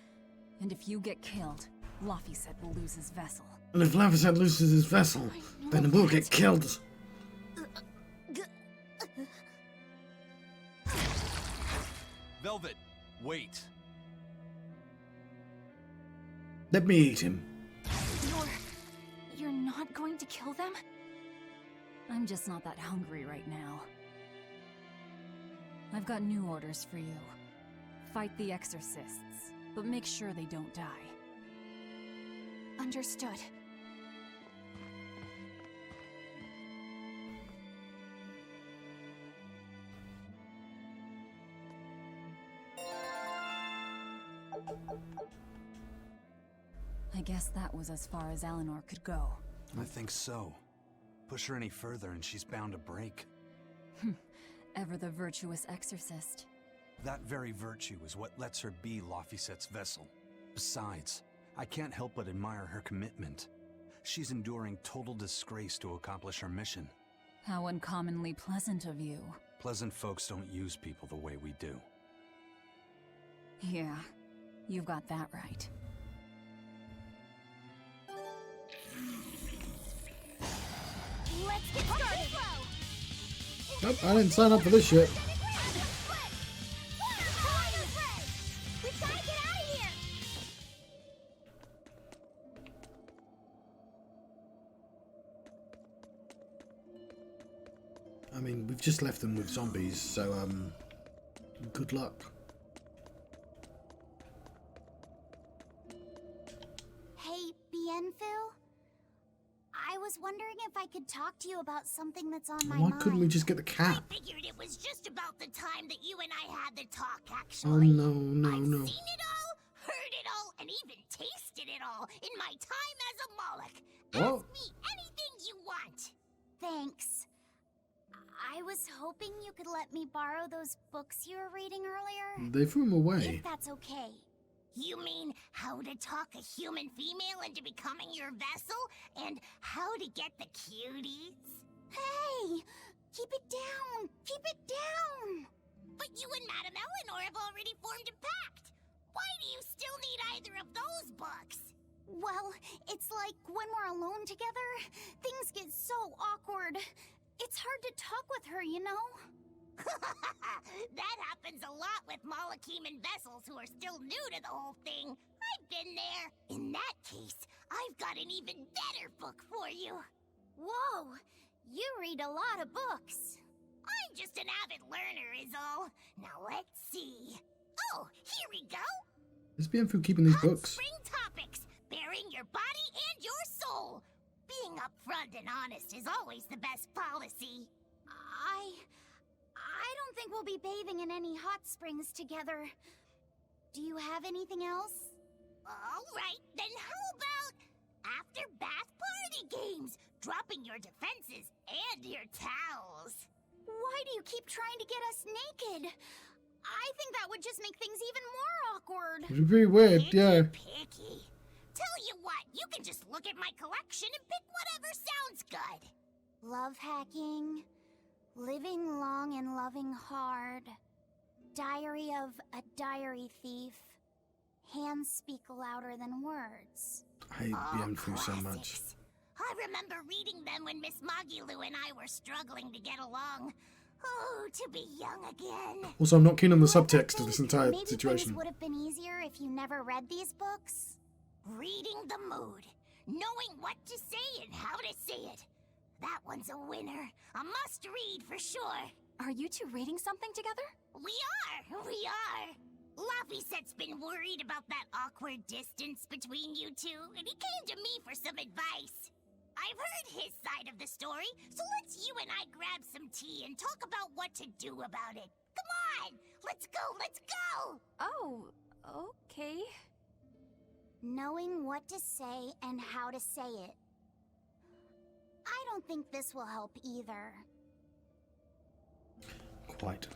And if you get killed, Laphicet will lose his vessel. And if Laphicet loses his vessel, then we'll get killed. Velvet, wait. Let me eat him. You're not going to kill them? I'm just not that hungry right now. I've got new orders for you. Fight the exorcists, but make sure they don't die. Understood. I guess that was as far as Eleanor could go. I think so. Push her any further and she's bound to break. Ever the virtuous exorcist. That very virtue is what lets her be Laphicet's vessel. Besides, I can't help but admire her commitment. She's enduring total disgrace to accomplish her mission. How uncommonly pleasant of you. Pleasant folks don't use people the way we do. Yeah, you've got that right. Let's get started! Nope, I didn't sign up for this shit. We've got to get out of here! I mean, we've just left them with zombies, so, good luck. Hey, Bienfu? I was wondering if I could talk to you about something that's on my Why mind. couldn't we just get the cat? I figured it was just about the time that you and I had the talk, Oh actually. no, no, I've no. seen it all, heard it all, and even tasted it all in my time as a Moloch. What? Ask me anything you want. Thanks. I was hoping you could let me borrow those books you were reading earlier. They threw him away. If that's okay. You mean how to talk a human female into becoming your vessel, and how to get the cuties? Hey! Keep it down! Keep it down! But you and Madame Eleanor have already formed a pact. Why do you still need either of those books? Well, it's like when we're alone together, things get so awkward. It's hard to talk with her, you know? That happens a lot with Molocheman vessels who are still new to the whole thing. I've been there. In that case, I've got an even better book for you. Whoa! You read a lot of books. I'm just an avid learner is all. Now let's see. Oh, here we go. Is Bienfu keeping these Hot books? Spring topics, bearing your body and your soul. Being upfront and honest is always the best policy. I don't think we'll be bathing in any hot springs together. Do you have anything else? All right, then how about after bath party games, dropping your defenses and your towels? Why do you keep trying to get us naked? I think that would just make things even more awkward. It'd be weird, yeah. Picky. Tell you what, you can just look at my collection and pick whatever sounds good. Love hacking, living long and loving hard, diary of a diary thief, hands speak louder than words. I hate Bienfu so much. I remember reading them when Miss Magilu and I were struggling to get along. Oh, to be young again. Also, I'm not keen on the subtext of this entire Maybe situation. things would have been easier if you never read these books. Reading the mood. Knowing what to say and how to say it. That one's a winner. A must-read for sure. Are you two reading something together? We are. Laffyset's been worried about that awkward distance between you two, and he came to me for some advice. I've heard his side of the story, so let's you and I grab some tea and talk about what to do about it. Come on! Let's go! Oh, okay. Knowing what to say and how to say it. I don't think this will help either. Quite.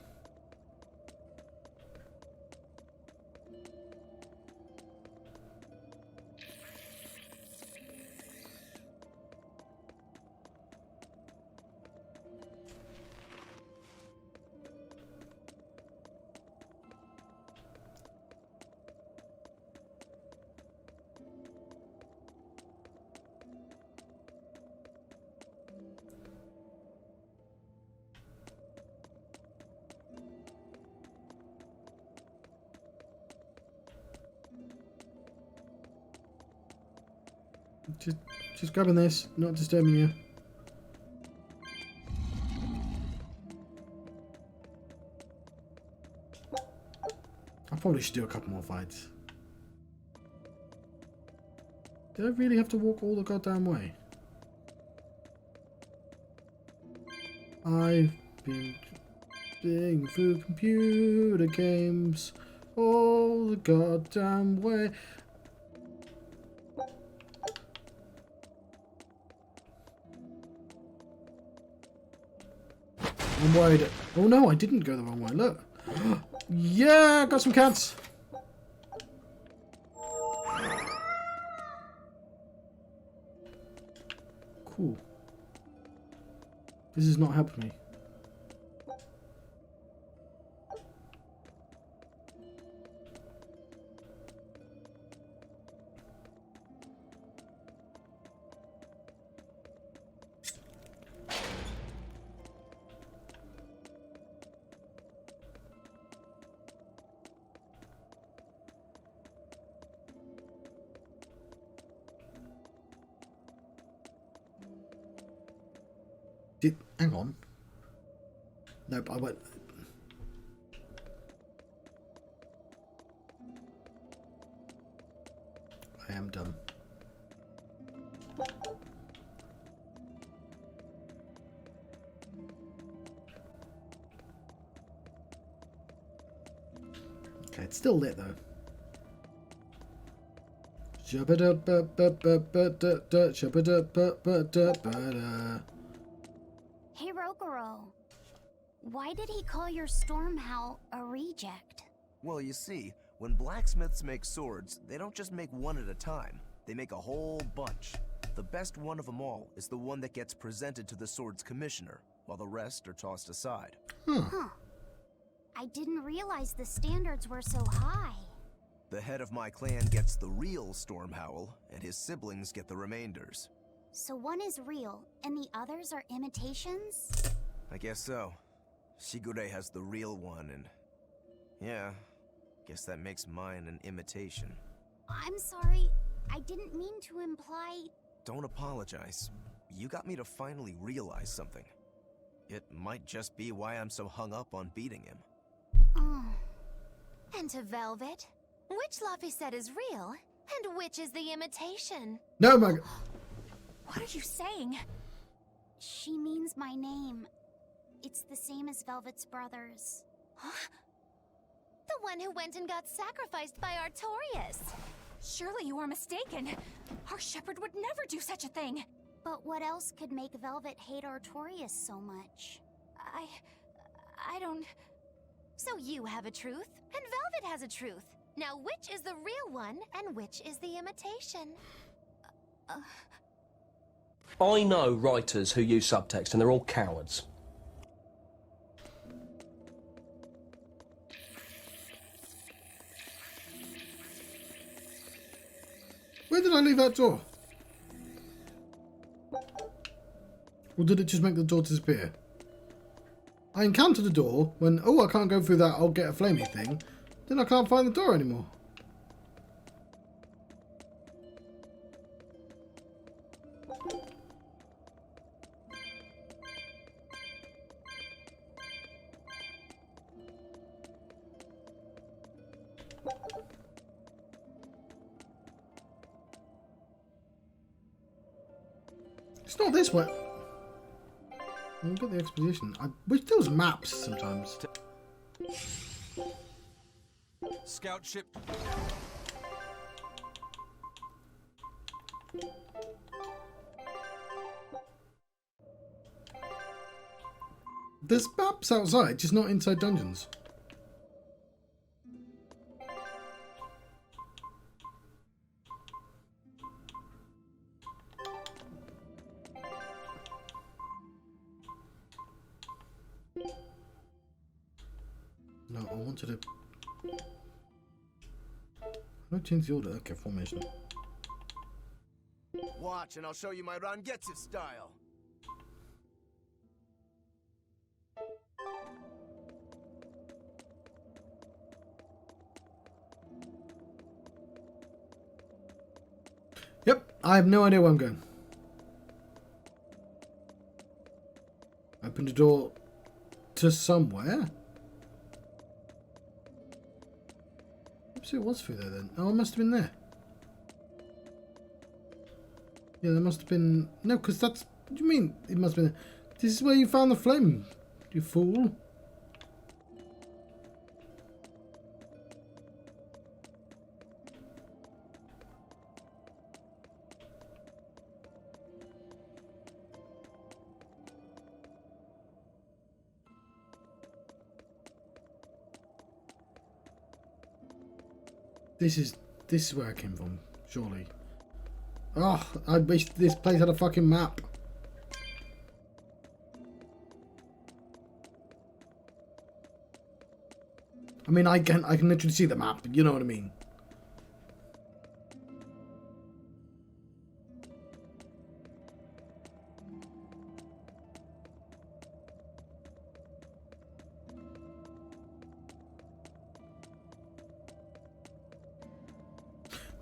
Just grabbing this, not disturbing you. I probably should do a couple more fights. Did I really have to walk all the goddamn way? I've been playing through computer games all the goddamn way. I'm worried. Oh no, I didn't go the wrong way. Look. Yeah, got some cats. Cool. This is not helping me. Hang on. Nope, I won't. I am done. Okay, it's still lit though. Hey, Rokuro. Why did he call your Stormhowl a reject? Well, you see, when blacksmiths make swords, they don't just make one at a time. They make a whole bunch. The best one of them all is the one that gets presented to the sword's commissioner, while the rest are tossed aside. Huh. I didn't realize the standards were so high. The head of my clan gets the real Stormhowl, and his siblings get the remainders. So one is real, and the others are imitations? I guess so. Shigure has the real one, and... yeah, guess that makes mine an imitation. I'm sorry, I didn't mean to imply... Don't apologize. You got me to finally realize something. It might just be why I'm so hung up on beating him. Oh. And to Velvet, which Laffyset is real, and which is the imitation? No, my... What are you saying? She means my name. It's the same as Velvet's brothers. Huh? The one who went and got sacrificed by Artorias. Surely you are mistaken. Our shepherd would never do such a thing. But what else could make Velvet hate Artorias so much? I don't... So you have a truth, and Velvet has a truth. Now which is the real one, and which is the imitation? I know writers who use subtext, and they're all cowards. Where did I leave that door? Or did it just make the door disappear? I encountered a door. When, oh, I can't go through that, I'll get a flamey thing. Then I can't find the door anymore. It's not this way. I'll get the exposition. I wish there was maps sometimes. Scout ship. There's maps outside, just not inside dungeons. No, I wanted to... How do I change the order? Okay, formation. Watch and I'll show you my Rangetsu style. Yep, I have no idea where I'm going. Open the door to somewhere. Oops, it was through there then. Oh, it must have been there. Yeah, there must have been... No, because that's... What do you mean it must have been there? This is where you found the flame, you fool. This is where I came from, surely. Oh, I wish this place had a fucking map. I mean, I can literally see the map, you know what I mean.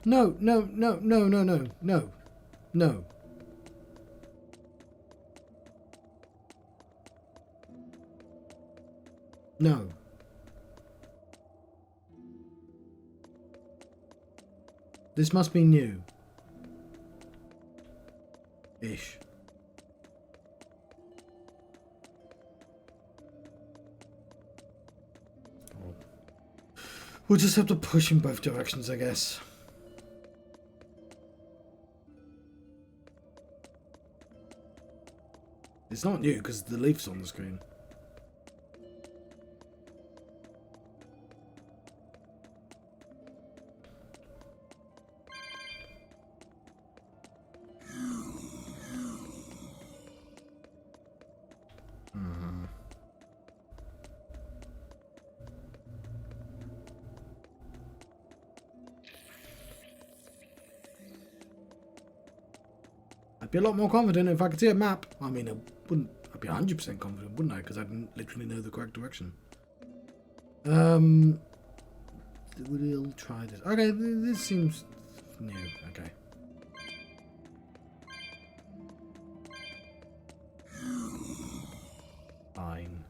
No, no, no, no, no, no, no, no. No. This must be new. Ish. We'll just have to push in both directions, I guess. It's not new because the leaf's on the screen. I'd be a lot more confident if I could see a map. I mean, I'd be 100% confident, wouldn't I? Because I didn't literally know the correct direction. We'll try this. Okay, this seems new. Okay. Fine.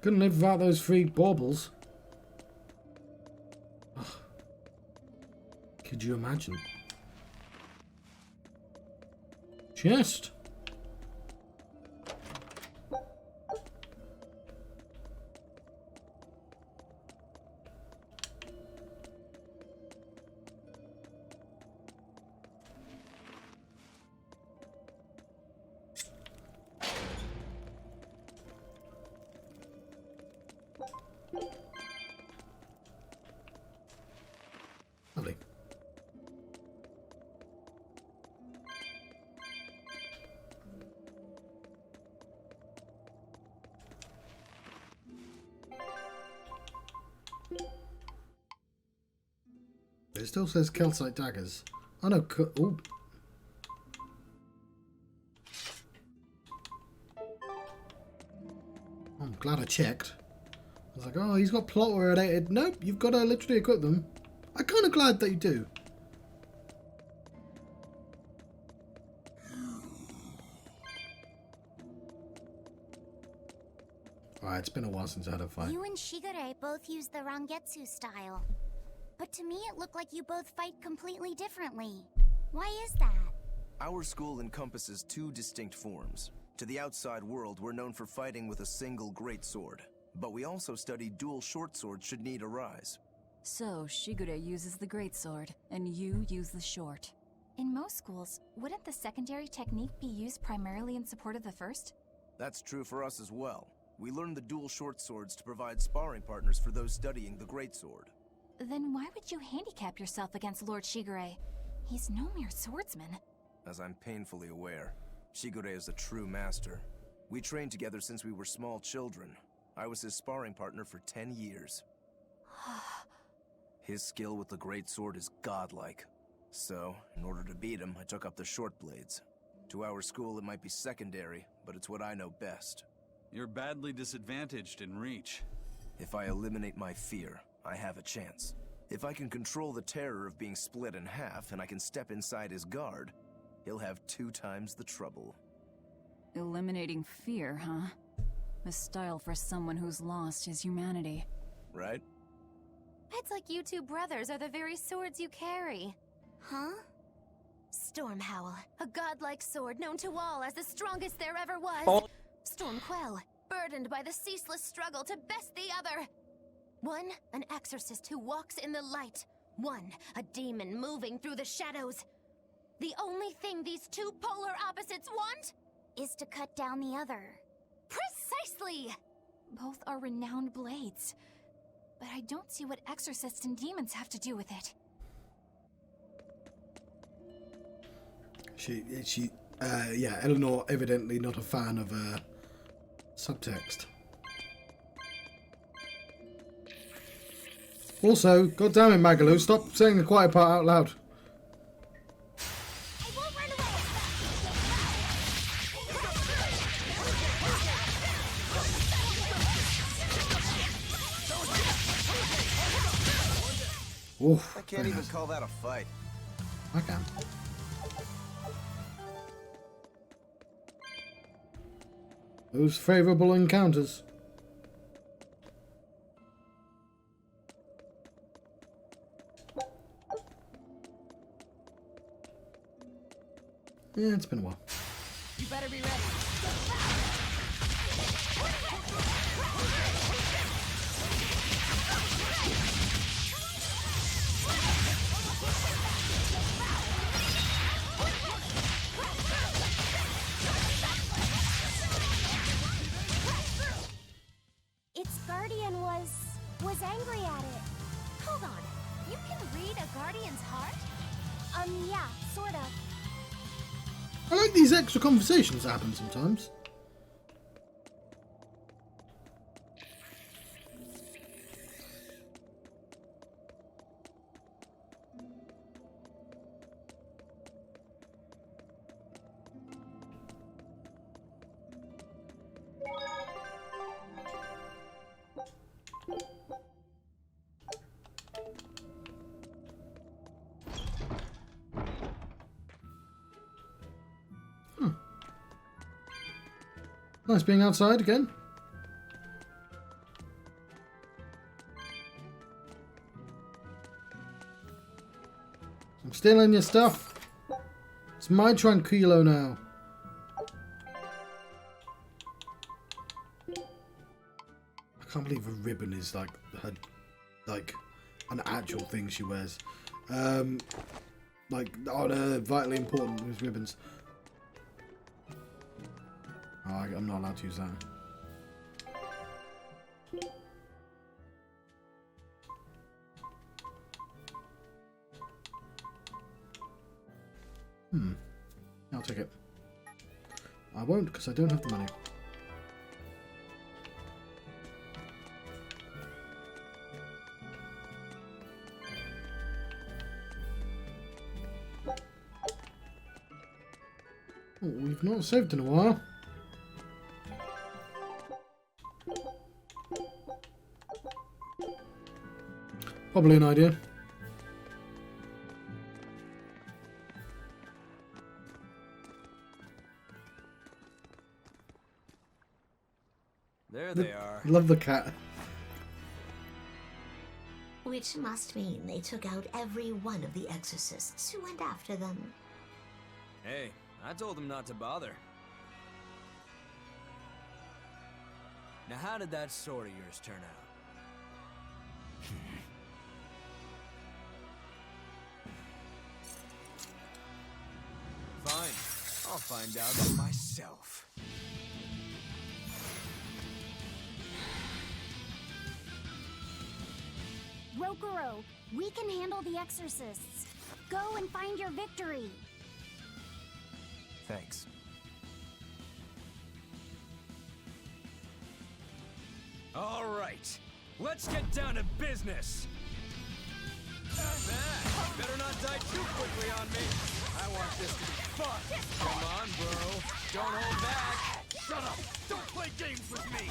Couldn't live without those free baubles. Ugh. Could you imagine? Chest. It still says calcite daggers. Oh no, oh. I'm glad I checked. I was like, oh, he's got plot related. Nope, you've got to literally equip them. I'm kind of glad that you do. Alright, it's been a while since I had a fight. You and Shigure both use the Rangetsu style. But to me it looked like you both fight completely differently. Why is that? Our school encompasses two distinct forms. To the outside world, we're known for fighting with a single greatsword. But we also study dual short swords should need arise. So, Shigure uses the greatsword, and you use the short. In most schools, wouldn't the secondary technique be used primarily in support of the first? That's true for us as well. We learn the dual short swords to provide sparring partners for those studying the greatsword. Then why would you handicap yourself against Lord Shigure? He's no mere swordsman. As I'm painfully aware, Shigure is a true master. We trained together since we were small children. I was his sparring partner for 10 years. His skill with the greatsword is godlike. So, in order to beat him, I took up the short blades. To our school, it might be secondary, but it's what I know best. You're badly disadvantaged in reach. If I eliminate my fear, I have a chance. If I can control the terror of being split in half and I can step inside his guard, he'll have 2 times the trouble. Eliminating fear, huh? A style for someone who's lost his humanity. Right? It's like you two brothers are the very swords you carry. Huh? Stormhowl, a godlike sword known to all as the strongest there ever was. Oh. Stormquell, burdened by the ceaseless struggle to best the other. One, an exorcist who walks in the light. One, a demon moving through the shadows. The only thing these two polar opposites want Is to cut down the other. precisely. Both are renowned blades. But I don't see what exorcists and demons have to do with it. Yeah, Eleanor evidently not a fan of subtext. Also, goddammit Magalu, stop saying the quiet part out loud. I won't run away! Oof, I can't even call that a fight. I can. Those favourable encounters. Yeah, it's been a while. You better be ready. Its guardian was angry at it. Hold on, you can read a guardian's heart? Yeah, sort of. I like these extra conversations that happen sometimes. Nice being outside again. I'm stealing your stuff. It's my tranquilo now. I can't believe a ribbon is like her, like an actual thing she wears. Like, oh, vitally important with ribbons. Oh, I'm not allowed to use that. I'll take it. I won't, because I don't have the money. Oh, we've not saved in a while. Probably an idea. There they are. Love the cat. Which must mean they took out every one of the exorcists who went after them. Hey, I told them not to bother. Now how did that sword of yours turn out? Fine, I'll find out for myself. Rokuro, we can handle the exorcists. Go and find your victory. Thanks. All right, let's get down to business. Better not die too quickly on me. I want this to be fun. Come on, bro. Don't hold back. Shut up. Don't play games with me.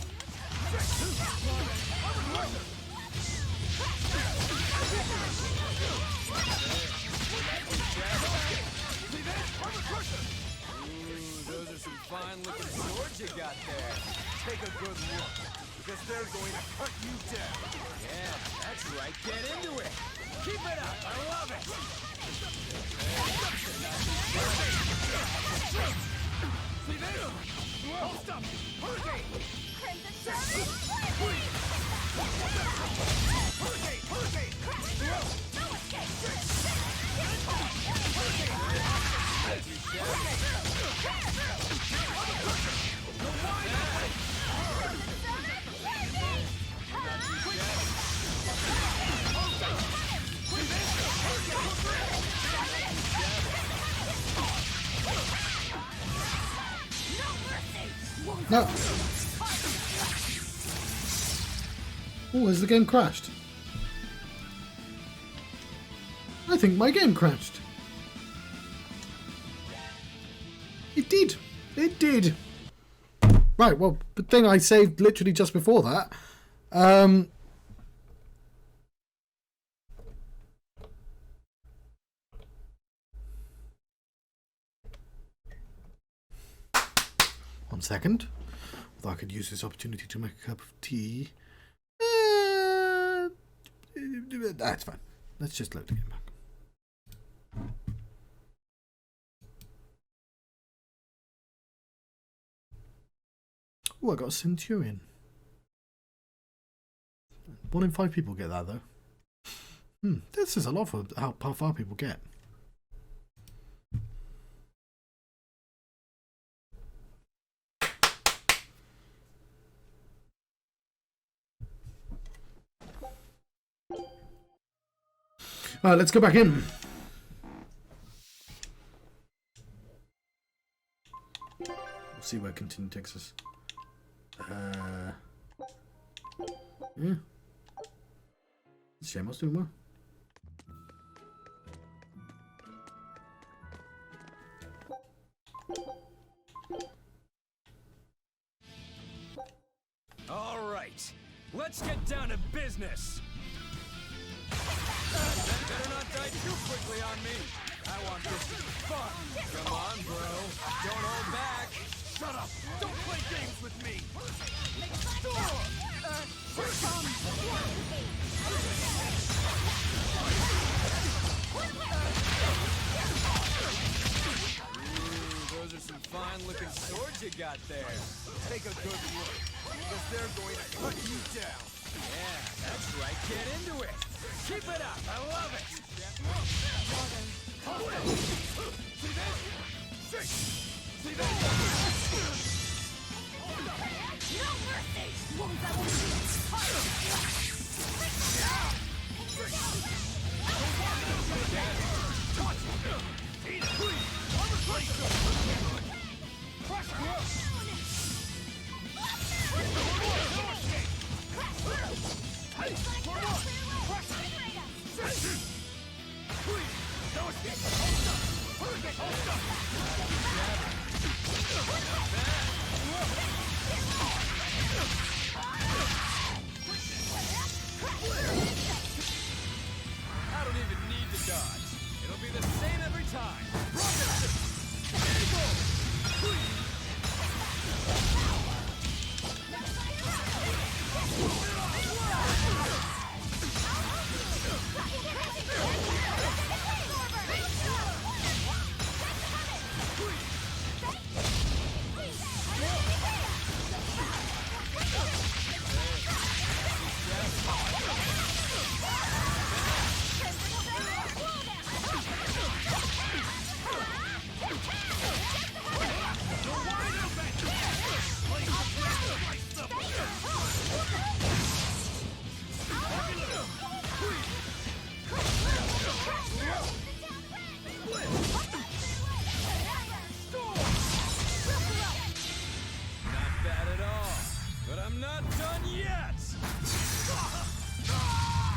Ooh, those are some fine-looking swords you got there. Take a good look, because they're going to cut you down. Yeah, that's right. Get into it. Keep it up. I love it. See this? Hold stop. Hurricane. Crimson Surge. Hurricane. Hurricane. No escape. No. Oh, has the game crashed? I think my game crashed. It did. It did. Right, well, the thing I saved literally just before that. One second. Although I could use this opportunity to make a cup of tea. That's fine. Let's just load the game back. Oh, I got a centurion. 1 in 5 people get that, though. This is a lot for how far people get. Alright, let's go back in. We'll see where continue takes us. Yeah. Shame I was doing well. All right, let's get down to business. Better not die too quickly on me. I want this to be fun. Come on, bro. Don't hold back. Shut up. Don't play games with me. Ooh, those are some fine-looking swords you got there. Take a good look, because they're going to cut you down. Yeah, that's right. Get into it. Keep it up. I love it. See this? See this? No mercy! Won't that one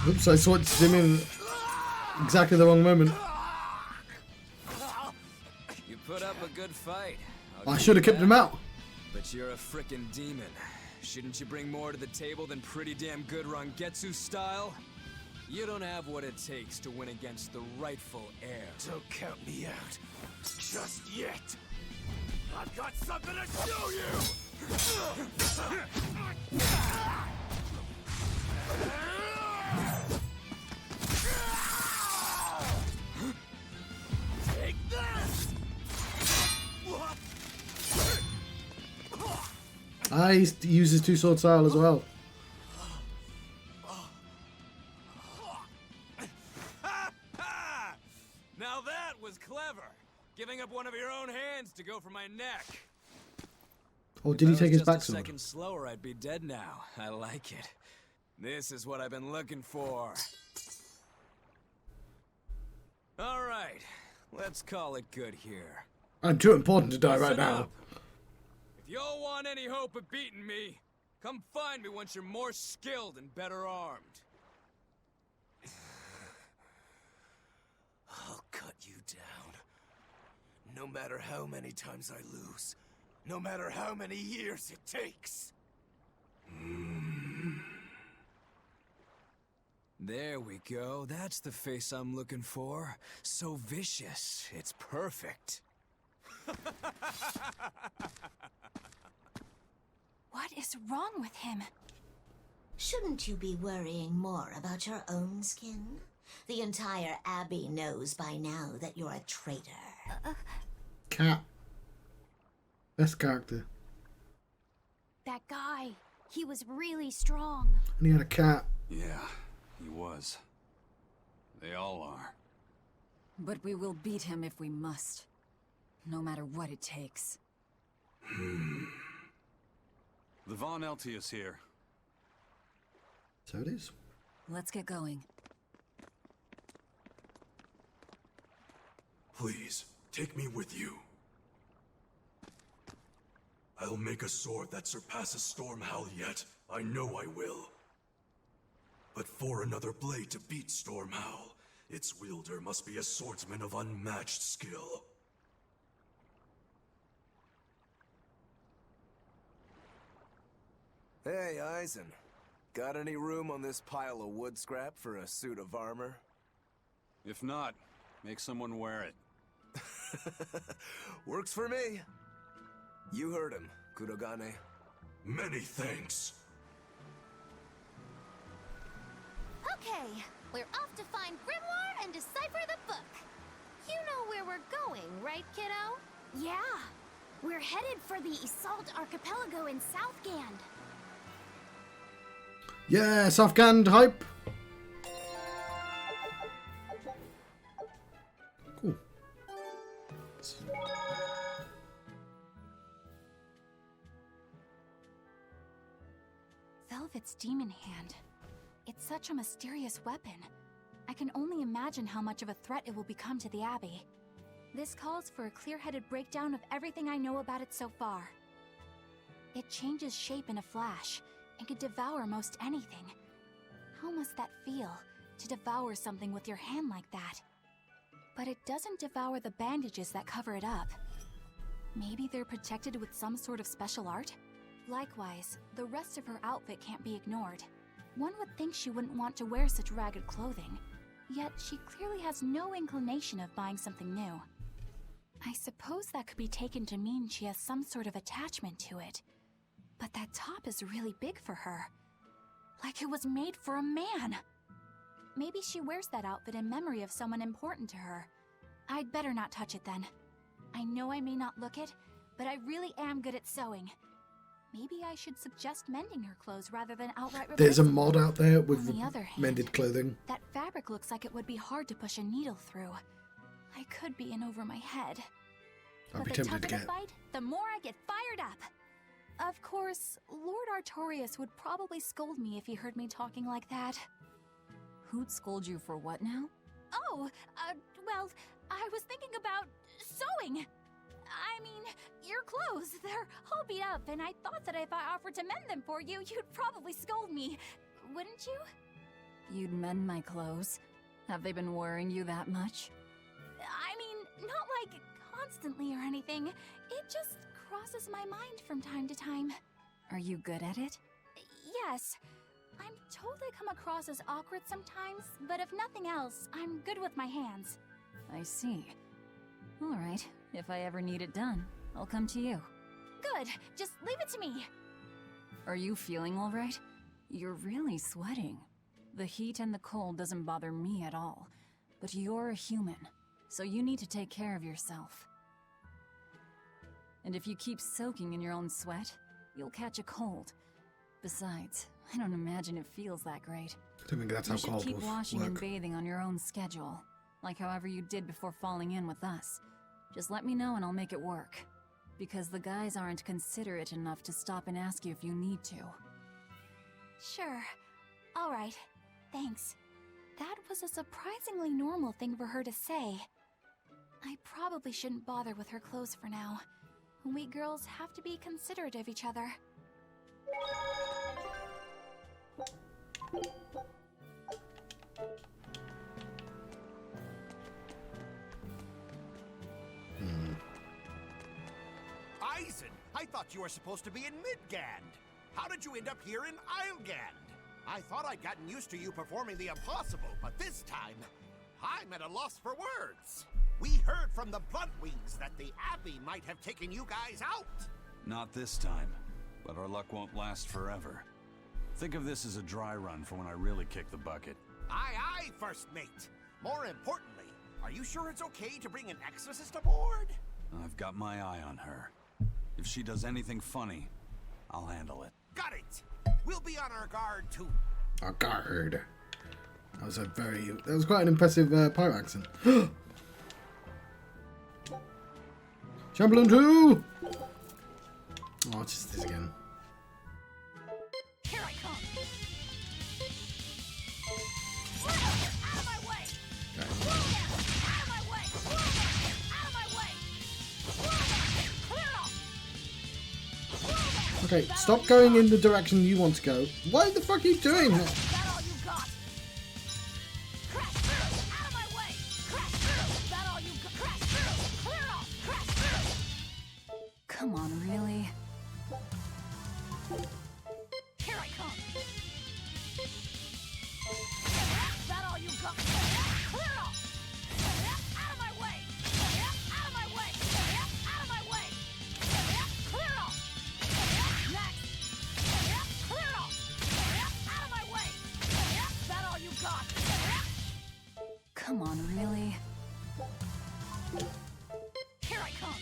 Oops, I switched him in exactly the wrong moment. You put up a good fight. I should have kept him out. But you're a frickin' demon. Shouldn't you bring more to the table than pretty damn good Rangetsu style? You don't have what it takes to win against the rightful heir. Don't count me out. Just yet. I've got something to show you! Take this! He uses two sword style as well. Now that was clever. Giving up one of your own hands to go for my neck. Or did he take his If I was back just a sword? second slower, I'd be dead now. I like it. This is what I've been looking for. All right, let's call it good here. I'm too important to die right Listen now. up. If y'all want any hope of beating me, come find me once you're more skilled and better armed. I'll cut you down. No matter how many times I lose. No matter how many years it takes. There we go. That's the face I'm looking for. So vicious. It's perfect. What is wrong with him? Shouldn't you be worrying more about your own skin? The entire Abbey knows by now that you're a traitor. Cat. Best character. That guy, he was really strong. And he had a cat. Yeah, he was. They all are. But we will beat him if we must. No matter what it takes. The Von Eltius here. So it is. Let's get going. Please, take me with you. I'll make a sword that surpasses Stormhowl yet. I know I will. But for another blade to beat Stormhowl, its wielder must be a swordsman of unmatched skill. Hey, Eisen. Got any room on this pile of wood scrap for a suit of armor? If not, make someone wear it. Works for me. You heard him, Kurogane. Many thanks. Okay, we're off to find Grimoire and decipher the book. You know where we're going, right, kiddo? Yeah, we're headed for the Assault Archipelago in Southgand. Yeah, Southgand hype. Cool. Velvet's demon hand. It's such a mysterious weapon. I can only imagine how much of a threat it will become to the Abbey. This calls for a clear-headed breakdown of everything I know about it so far. It changes shape in a flash, and can devour most anything. How must that feel, to devour something with your hand like that? But it doesn't devour the bandages that cover it up. Maybe they're protected with some sort of special art? Likewise, the rest of her outfit can't be ignored. One would think she wouldn't want to wear such ragged clothing, yet she clearly has no inclination of buying something new. I suppose that could be taken to mean she has some sort of attachment to it. But that top is really big for her. Like it was made for a man. Maybe she wears that outfit in memory of someone important to her. I'd better not touch it then. I know I may not look it, but I really am good at sewing. Maybe I should suggest mending her clothes rather than outright replacing There's a them. mod out there with On the other hand, mended clothing. That fabric looks like it would be hard to push a needle through. I could be in over my head. I'd be But the tempted to tougher the get. fight, the more I get fired up. Of course, Lord Artorius would probably scold me if he heard me talking like that. Who'd scold you for what now? Oh, well, I was thinking about sewing. I mean, your clothes, they're all beat up, and I thought that if I offered to mend them for you, you'd probably scold me. Wouldn't you? You'd mend my clothes? Have they been worrying you that much? I mean, not like constantly or anything. It just crosses my mind from time to time. Are you good at it? Yes. I'm told I come across as awkward sometimes, but if nothing else, I'm good with my hands. I see. Alright, if I ever need it done, I'll come to you. Good, just leave it to me. Are you feeling alright? You're really sweating. The heat and the cold doesn't bother me at all. But you're a human, so you need to take care of yourself. And if you keep soaking in your own sweat, you'll catch a cold. Besides, I don't imagine it feels that great. I don't think that's how You should cold keep will washing work. and bathing on your own schedule, like however you did before falling in with us. Just let me know and I'll make it work. Because the guys aren't considerate enough to stop and ask you if you need to. Sure. Alright. Thanks. That was a surprisingly normal thing for her to say. I probably shouldn't bother with her clothes for now. We girls have to be considerate of each other. Eisen, I thought you were supposed to be in Midgand. How did you end up here in Islegand? I thought I'd gotten used to you performing the impossible, but this time, I'm at a loss for words. We heard from the Bloodwings that the Abbey might have taken you guys out. Not this time, but our luck won't last forever. Think of this as a dry run for when I really kick the bucket. Aye, aye, First Mate. More importantly, are you sure it's okay to bring an exorcist aboard? I've got my eye on her. If she does anything funny, I'll handle it. Got it! We'll be on our guard, too. Our guard. That was quite an impressive pirate accent. Chamberlain 2! Oh, it's just this again. Here I come. Out of my way! Out of my way! Out of my way! Clear off! Okay, stop going in the direction you want to go. What the fuck are you doing? That all you got? Crash through! Out of my way! Crash through! That all you got? Crash through! Clear off! Crash through! Come on, really? Here I come. That all you got? Clear off! Out of my way! Out of my way! Out of my way! Clear off! Next! Clear off! Out of my way! That all you got? Come on, really? Here I come.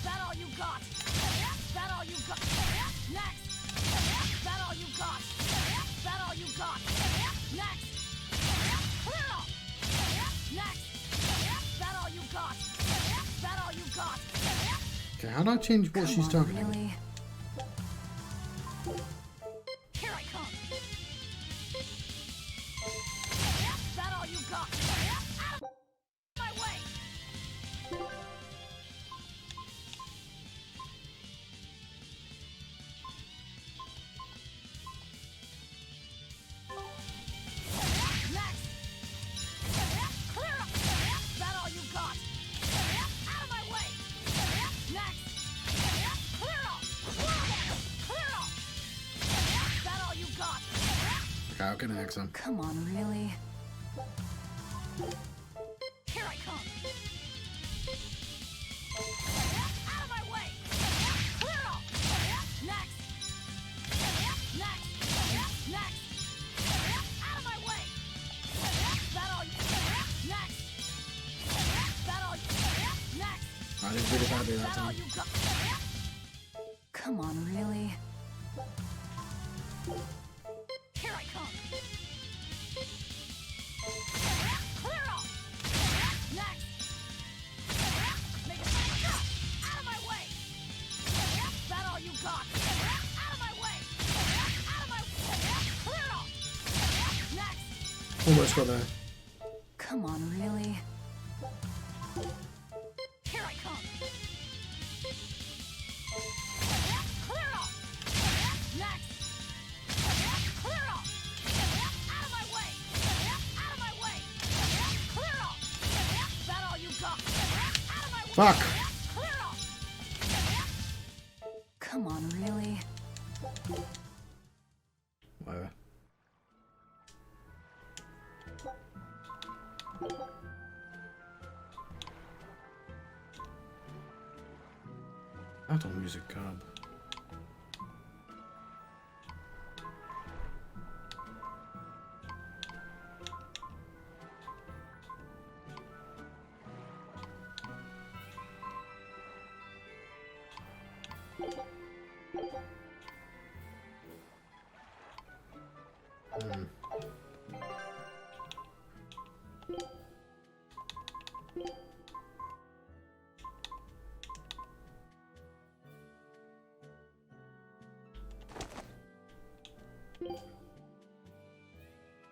That all you got? That all you got? Next! That all you got? That all you got? Next! Clear off! Next! That all you got? That all you got? Okay, how do I change what she's talking about? Really? Here I come. That all you got? Out of my way! Next! Clear up! That all you got? Out of my way! Next! Clear off! Clear off! That all you got? Okay, how can I ask them? Come on, really? Here I come. Out of my way! Clear off! Next! Next! Next! Out of my way! That all you... Next! That all you... Next! I didn't think about it that That all time. you got? Come on, really? Here I come. Clear off! Next! Make it out of my way! That all you got? Out of my way! Out of my way! Clear off! Next! Almost got there. Come on, really? Here I come. Clear off! Next! Fuck! Come on, really? Whatever. Battle music card.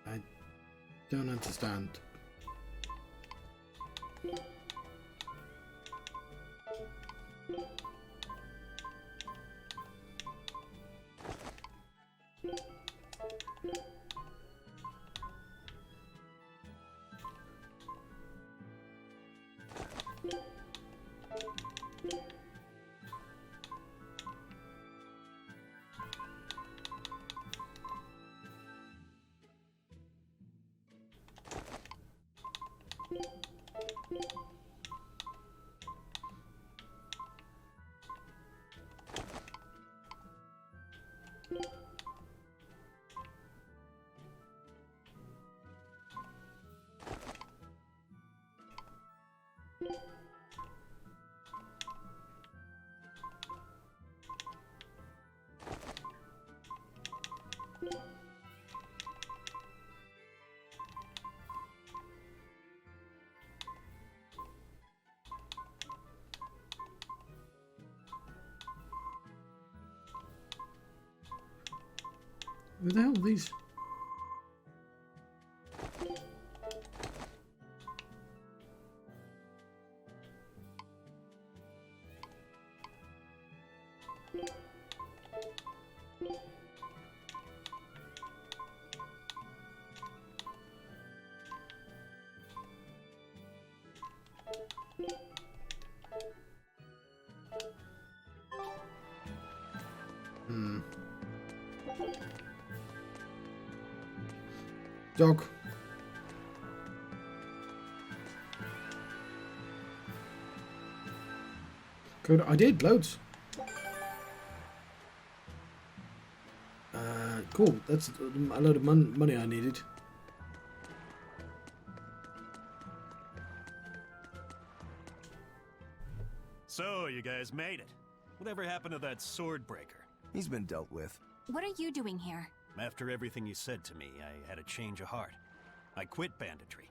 I don't understand. Who the hell are these? Dog. Good, I did, loads. Cool, that's a load of money I needed. So, you guys made it. Whatever happened to that sword breaker? He's been dealt with. What are you doing here? After everything you said to me, I had a change of heart. I quit banditry.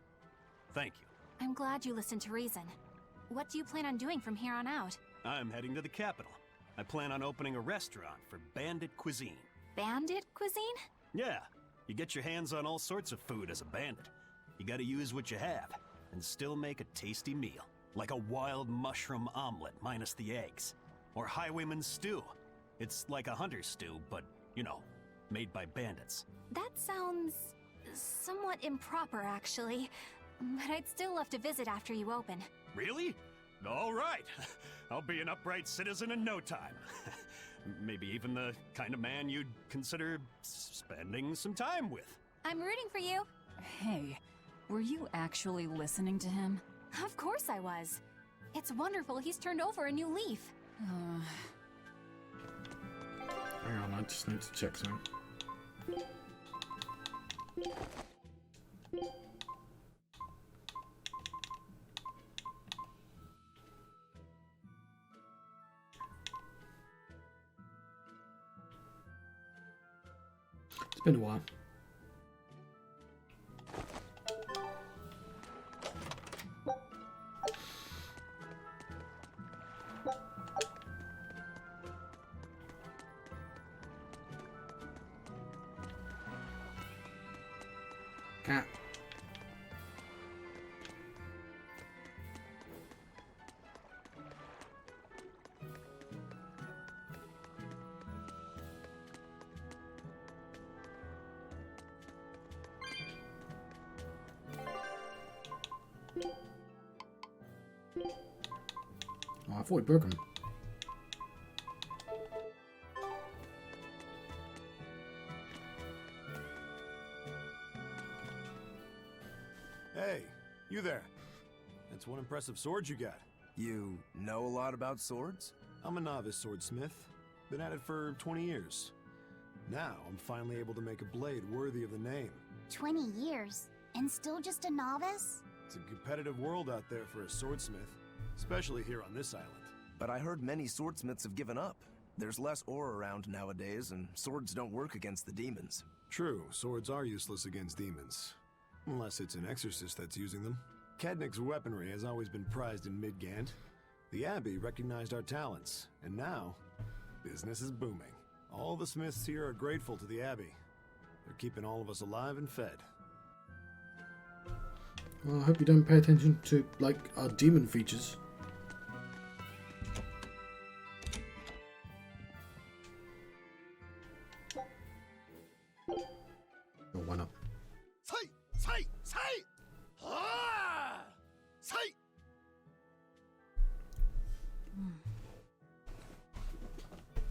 Thank you. I'm glad you listened to reason. What do you plan on doing from here on out? I'm heading to the capital. I plan on opening a restaurant for bandit cuisine. Bandit cuisine? Yeah, you get your hands on all sorts of food as a bandit. You gotta use what you have, and still make a tasty meal. Like a wild mushroom omelet minus the eggs. Or highwayman's stew. It's like a hunter's stew, but, you know, made by bandits. That sounds somewhat improper, actually. But I'd still love to visit after you open. Really? All right. I'll be an upright citizen in no time. Maybe even the kind of man you'd consider spending some time with. I'm rooting for you. Hey, were you actually listening to him? Of course I was. It's wonderful he's turned over a new leaf. Hang on, I just need to check something. It's been a while. Cat. Oh, I thought we broke them. Hey, you there. That's one impressive sword you got. You know a lot about swords? I'm a novice swordsmith. Been at it for 20 years. Now, I'm finally able to make a blade worthy of the name. 20 years? And still just a novice? It's a competitive world out there for a swordsmith, especially here on this island. But I heard many swordsmiths have given up. There's less ore around nowadays, and swords don't work against the demons. True, swords are useless against demons. Unless it's an exorcist that's using them. Kadnik's weaponry has always been prized in Midgand. The Abbey recognized our talents, and now, business is booming. All the smiths here are grateful to the Abbey. They're keeping all of us alive and fed. Well, I hope you don't pay attention to, like, our demon features. Oh, why not?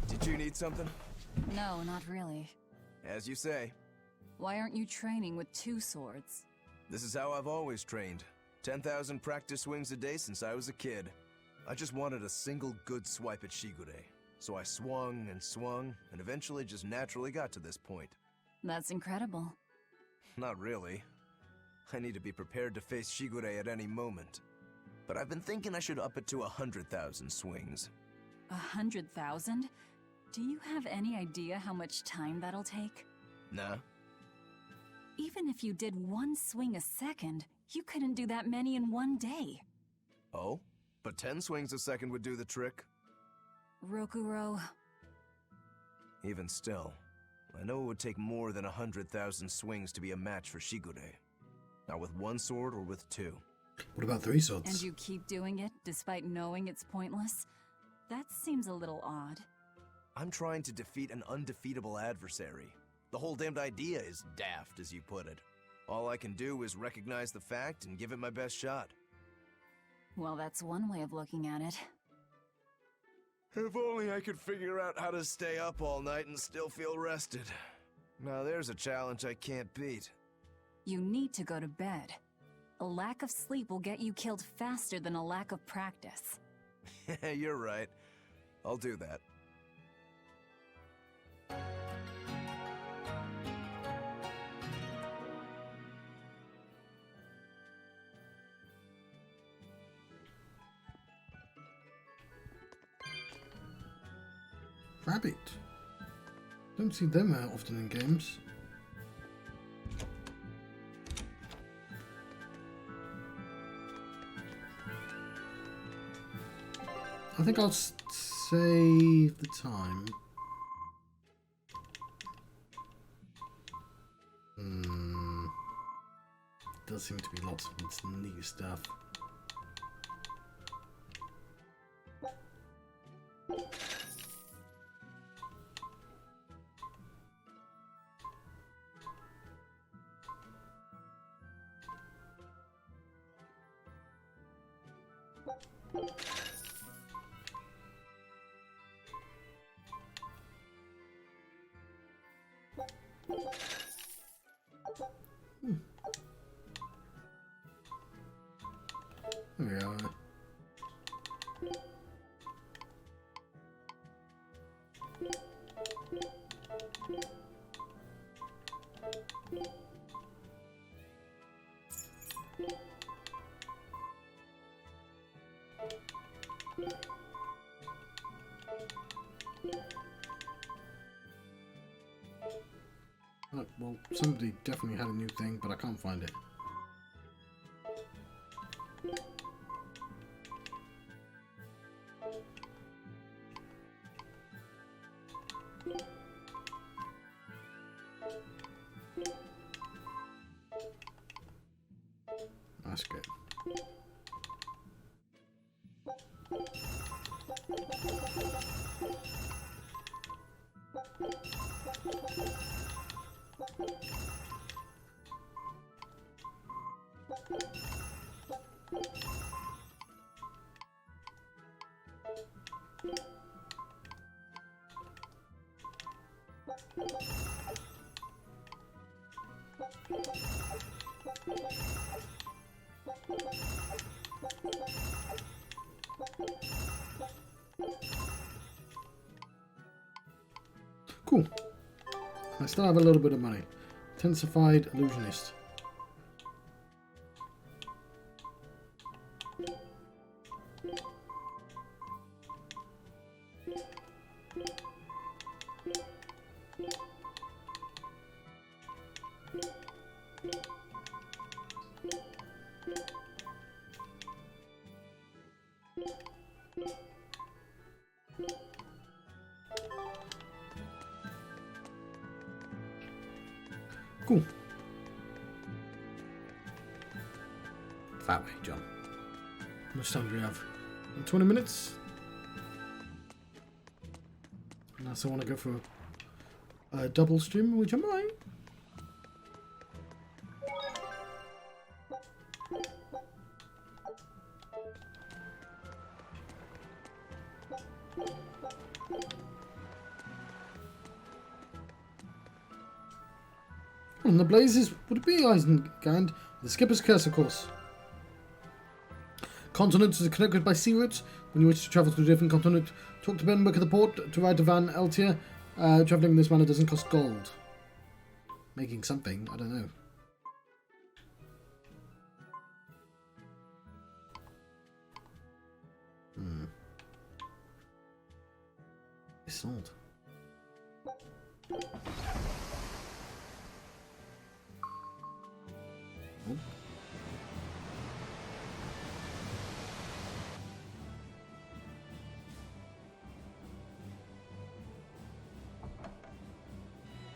Did you need something? No, not really. As you say. Why aren't you training with 2 swords? This is how I've always trained. 10,000 practice swings a day since I was a kid. I just wanted a single good swipe at Shigure. So I swung, and eventually just naturally got to this point. That's incredible. Not really. I need to be prepared to face Shigure at any moment. But I've been thinking I should up it to 100,000 swings. 100,000? Do you have any idea how much time that'll take? Nah. Even if you did 1 swing a second, you couldn't do that many in 1 day. Oh? But 10 swings a second would do the trick. Rokuro. Even still, I know it would take more than 100,000 swings to be a match for Shigure. Not with 1 sword or with 2. What about 3 swords? And you keep doing it, despite knowing it's pointless? That seems a little odd. I'm trying to defeat an undefeatable adversary. The whole damned idea is daft, as you put it. All I can do is recognize the fact and give it my best shot. Well, that's one way of looking at it. If only I could figure out how to stay up all night and still feel rested. Now there's a challenge I can't beat. You need to go to bed. A lack of sleep will get you killed faster than a lack of practice. You're right. I'll do that. Rabbit. Don't see them often in games. I think I'll save the time. Does seem to be lots of new stuff. There we are. Oh, well, somebody definitely had a new thing, but I can't find it. That's good. Cool. I still have a little bit of money. Intensified illusionist. Cool. That way, John. How much time do we have? 20 minutes? Unless I want to go for a double stream, which I might. And the blazes would it be Isengard? The skipper's curse, of course. Continents are connected by sea routes. When you wish to travel to a different continent, talk to Benwick at the port to ride to Van Eltier. Travelling in this manner doesn't cost gold. Making something, I don't know. It's sold. Oh.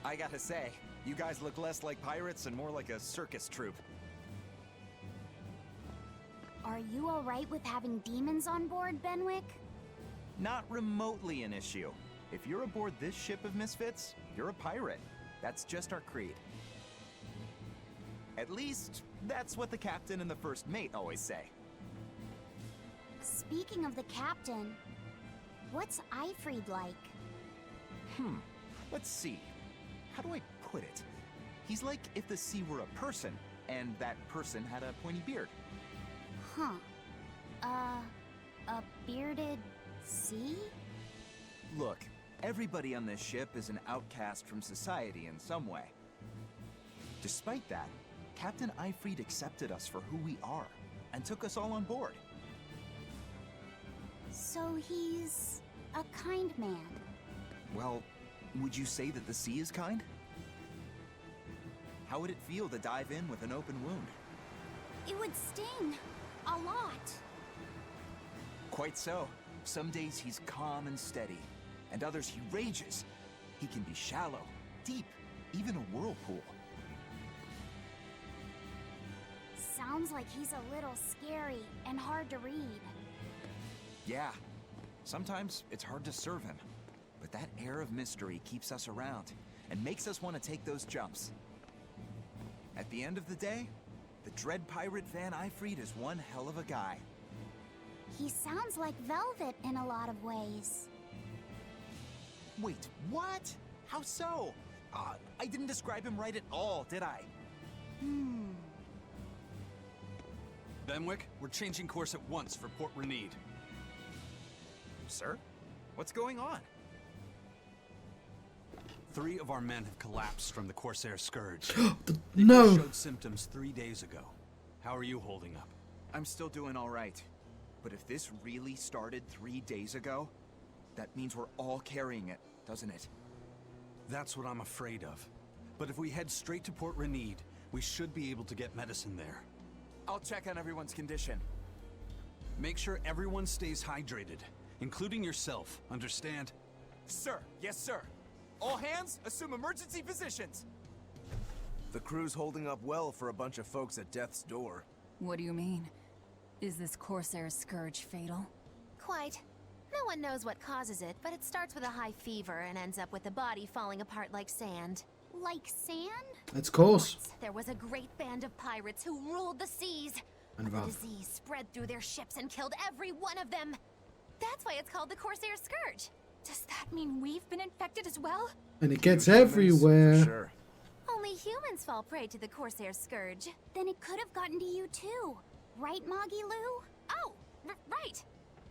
I gotta say, you guys look less like pirates and more like a circus troupe. Are you alright with having demons on board, Benwick? Not remotely an issue. If you're aboard this ship of misfits, you're a pirate. That's just our creed. At least, that's what the captain and the first mate always say. Speaking of the captain, what's Eifried like? Let's see. How do I put it? He's like if the sea were a person, and that person had a pointy beard. Huh. A bearded sea? Look, everybody on this ship is an outcast from society in some way. Despite that, Captain Eifried accepted us for who we are, and took us all on board. So he's a kind man. Well, would you say that the sea is kind? How would it feel to dive in with an open wound? It would sting. A lot. Quite so. Some days he's calm and steady, and others he rages. He can be shallow, deep, even a whirlpool. Sounds like he's a little scary and hard to read. Yeah. Sometimes it's hard to serve him, but that air of mystery keeps us around and makes us want to take those jumps. At the end of the day, the dread pirate Van Eifried is one hell of a guy. He sounds like Velvet in a lot of ways. Wait, what? How so? I didn't describe him right at all, did I? Benwick, we're changing course at once for Port Renede. Sir? What's going on? 3 of our men have collapsed from the Corsair Scourge. No! They showed symptoms 3 days ago. How are you holding up? I'm still doing all right. But if this really started 3 days ago, that means we're all carrying it, doesn't it? That's what I'm afraid of. But if we head straight to Port Renede, we should be able to get medicine there. I'll check on everyone's condition. Make sure everyone stays hydrated, including yourself, understand? Sir, yes sir. All hands, assume emergency positions. The crew's holding up well for a bunch of folks at death's door. What do you mean? Is this Corsair Scourge fatal? Quite. No one knows what causes it, but it starts with a high fever and ends up with the body falling apart like sand. Like sand? It's course. Once, there was a great band of pirates who ruled the seas. And The Valve. disease spread through their ships and killed every one of them. That's why it's called the Corsair Scourge. Does that mean we've been infected as well? And it gets everywhere. Sure. Only humans fall prey to the Corsair Scourge. Then it could have gotten to you too. Right, Moggy Lou? Oh, right.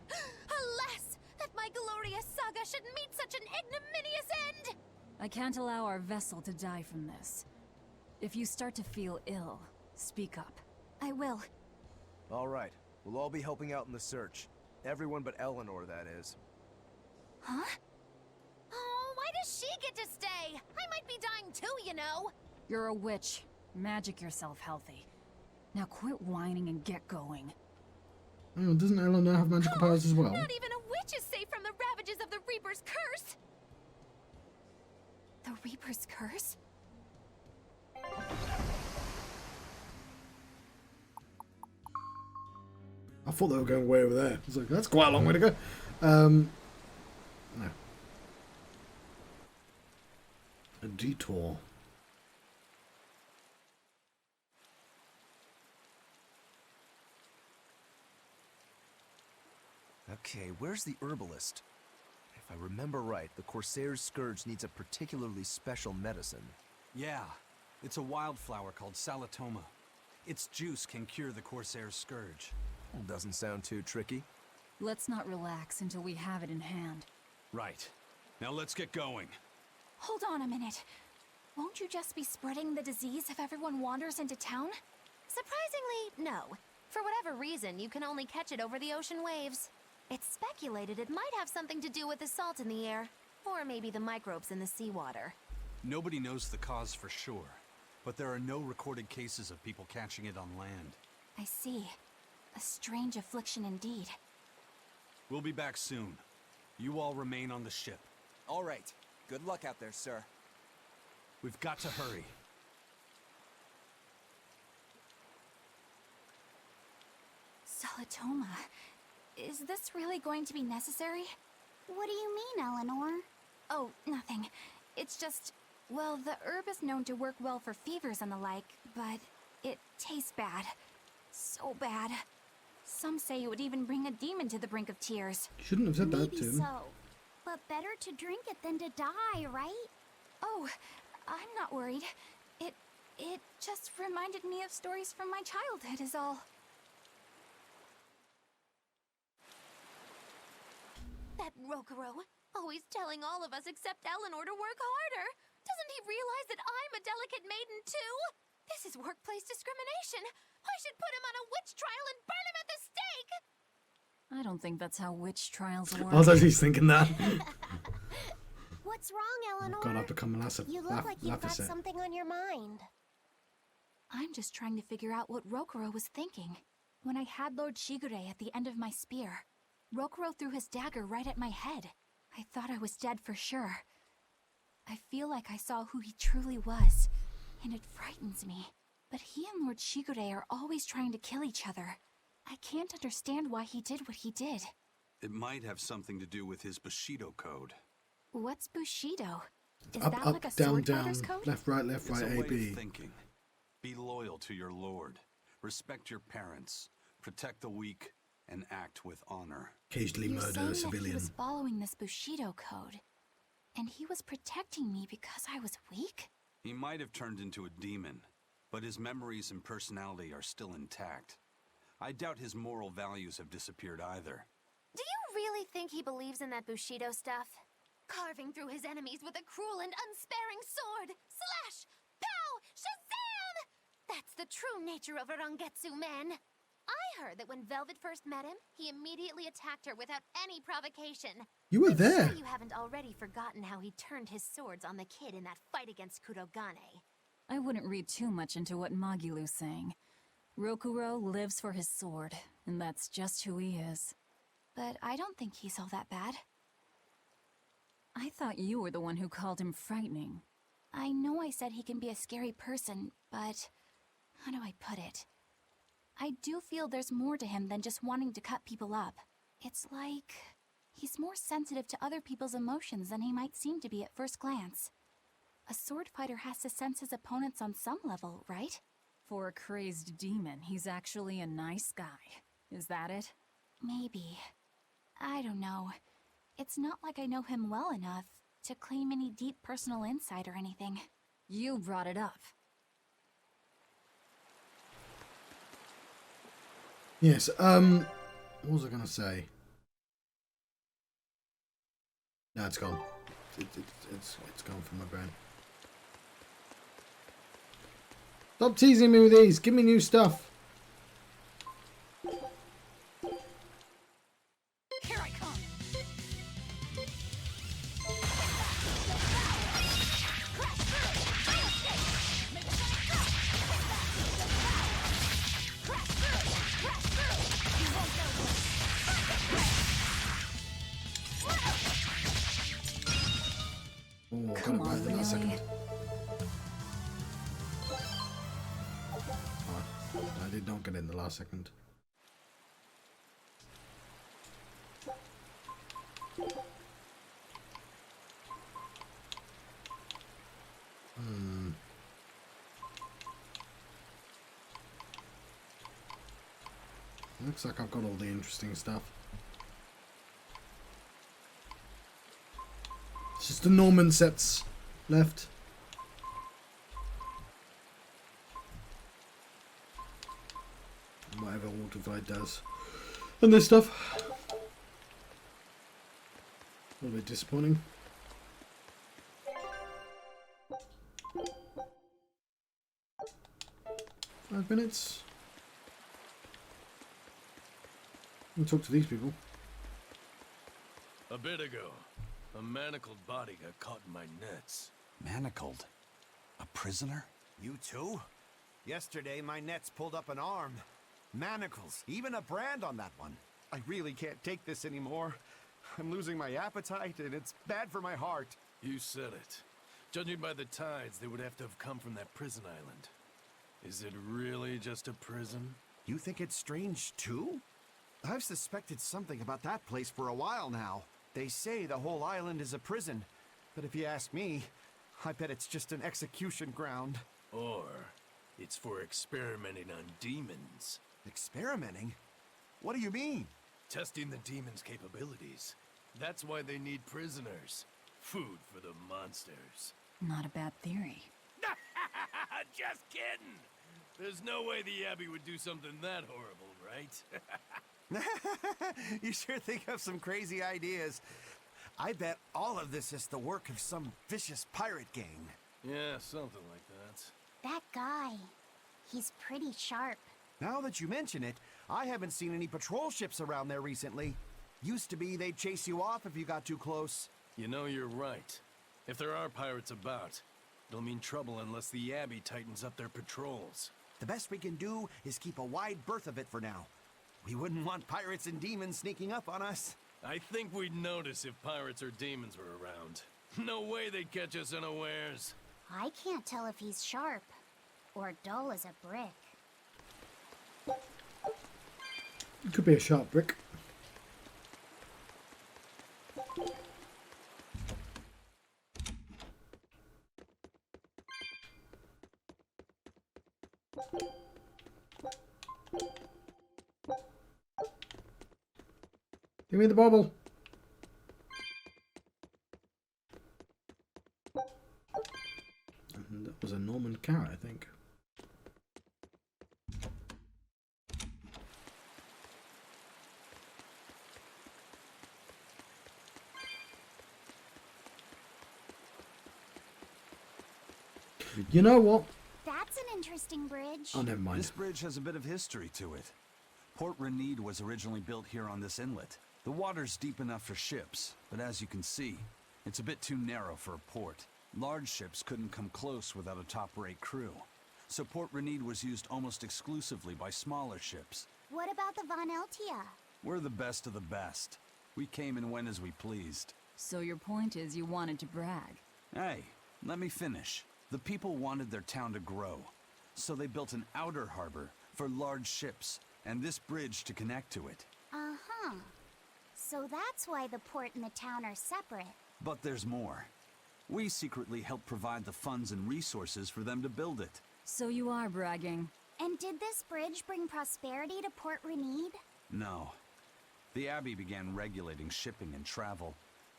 Alas, that my glorious saga should meet such an ignominious end! I can't allow our vessel to die from this. If you start to feel ill, speak up. I will. All right. We'll all be helping out in the search. Everyone but Eleanor, that is. Huh? Oh, why does she get to stay? I might be dying too, you know. You're a witch. Magic yourself healthy. Now quit whining and get going. Oh, doesn't Eleanor have magical powers as well? Not even a witch is safe from the ravages of the Reaper's curse! The Reaper's curse? I thought they were going way over there. I was like, that's quite a long way to go. No. A detour. Okay, where's the herbalist? If I remember right, the Corsair's Scourge needs a particularly special medicine. Yeah, it's a wildflower called Salatoma. Its juice can cure the Corsair's Scourge. Doesn't sound too tricky. Let's not relax until we have it in hand. Right. Now let's get going. Hold on a minute. Won't you just be spreading the disease if everyone wanders into town? Surprisingly, no. For whatever reason, you can only catch it over the ocean waves. It's speculated it might have something to do with the salt in the air, or maybe the microbes in the seawater. Nobody knows the cause for sure, but there are no recorded cases of people catching it on land. I see. A strange affliction indeed. We'll be back soon. You all remain on the ship. All right. Good luck out there, sir. We've got to hurry. Salatoma. Is this really going to be necessary? What do you mean, Eleanor? Oh, nothing. It's just, well, the herb is known to work well for fevers and the like, but it tastes bad. So bad. Some say it would even bring a demon to the brink of tears. You shouldn't have said that, Maybe Tim. so. But better to drink it than to die, right? Oh, I'm not worried. It just reminded me of stories from my childhood is all. That Rokuro, always telling all of us except Eleanor to work harder. Doesn't he realize that I'm a delicate maiden too? This is workplace discrimination. I should put him on a witch trial and burn him at the stake! I don't think that's how witch trials work. I was actually thinking that. What's wrong, Eleanor? God, I've become a You look like you've got something on your mind. I'm just trying to figure out what Rokuro was thinking. When I had Lord Shigure at the end of my spear, Rokuro threw his dagger right at my head. I thought I was dead for sure. I feel like I saw who he truly was, and it frightens me. But he and Lord Shigure are always trying to kill each other. I can't understand why he did what he did. It might have something to do with his Bushido code. What's Bushido? Is Up, that up, like a down, sword down, fighter's code? left, right, It's A, a way B. of thinking. Be loyal to your lord. Respect your parents. Protect the weak. And act with honor. Occasionally You're murder saying a that civilian. he was following this Bushido code, and he was protecting me because I was weak? He might have turned into a demon, but his memories and personality are still intact. I doubt his moral values have disappeared either. Do you really think he believes in that Bushido stuff? Carving through his enemies with a cruel and unsparing sword! Slash! Pow! Shazam! That's the true nature of a Rangetsu man! I heard that when Velvet first met him, he immediately attacked her without any provocation. You were I'm there. Sure you haven't already forgotten how he turned his swords on the kid in that fight against Kurogane. I wouldn't read too much into what Magilu's saying. Rokuro lives for his sword, and that's just who he is. But I don't think he's all that bad. I thought you were the one who called him frightening. I know I said he can be a scary person, but how do I put it? I do feel there's more to him than just wanting to cut people up. It's like he's more sensitive to other people's emotions than he might seem to be at first glance. A sword fighter has to sense his opponents on some level, right? For a crazed demon, he's actually a nice guy. Is that it? Maybe. I don't know. It's not like I know him well enough to claim any deep personal insight or anything. You brought it up. Yes, what was I gonna say? No, it's gone. It's gone from my brain. Stop teasing me with these. Give me new stuff. Here I come. Oh, I got it right in the last second. Oh, I did not get in the last second. Looks like I've got all the interesting stuff. It's just the Norman sets left. Whatever Autoflight does. And this stuff. A little bit disappointing. Five minutes. We'll talk to these people. A bit ago, a manacled body got caught in my nets. Manacled? A prisoner? You too? Yesterday, my nets pulled up an arm. Manacles, even a brand on that one. I really can't take this anymore. I'm losing my appetite, and it's bad for my heart. You said it. Judging by the tides, they would have to have come from that prison island. Is it really just a prison? You think it's strange, too? I've suspected something about that place for a while now. They say the whole island is a prison, but if you ask me, I bet it's just an execution ground. Or it's for experimenting on demons. Experimenting? What do you mean? Testing the demons' capabilities. That's why they need prisoners. Food for the monsters. Not a bad theory. Just kidding! There's no way the Abbey would do something that horrible, right? You sure think of some crazy ideas. I bet all of this is the work of some vicious pirate gang. Yeah, something like that. That guy, he's pretty sharp. Now that you mention it, I haven't seen any patrol ships around there recently. Used to be they'd chase you off if you got too close. You know, you're right. If there are pirates about, it'll mean trouble unless the Abbey tightens up their patrols. The best we can do is keep a wide berth of it for now. We wouldn't want pirates and demons sneaking up on us. I think we'd notice if pirates or demons were around. No way they'd catch us unawares. I can't tell if he's sharp or dull as a brick. It could be a sharp brick. Give me the bubble. And that was a Norman carrot, I think. You know what? That's an interesting bridge. Oh, never mind. This bridge has a bit of history to it. Port Renede was originally built here on this inlet. The water's deep enough for ships, but as you can see, it's a bit too narrow for a port. Large ships couldn't come close without a top-rate crew. So Port Renede was used almost exclusively by smaller ships. What about the Von Eltia? We're the best of the best. We came and went as we pleased. So your point is you wanted to brag? Hey, let me finish. The people wanted their town to grow, so they built an outer harbor for large ships, and this bridge to connect to it. Uh-huh. So that's why the port and the town are separate. But there's more. We secretly helped provide the funds and resources for them to build it. So you are bragging. And did this bridge bring prosperity to Port Renede? No. The Abbey began regulating shipping and travel,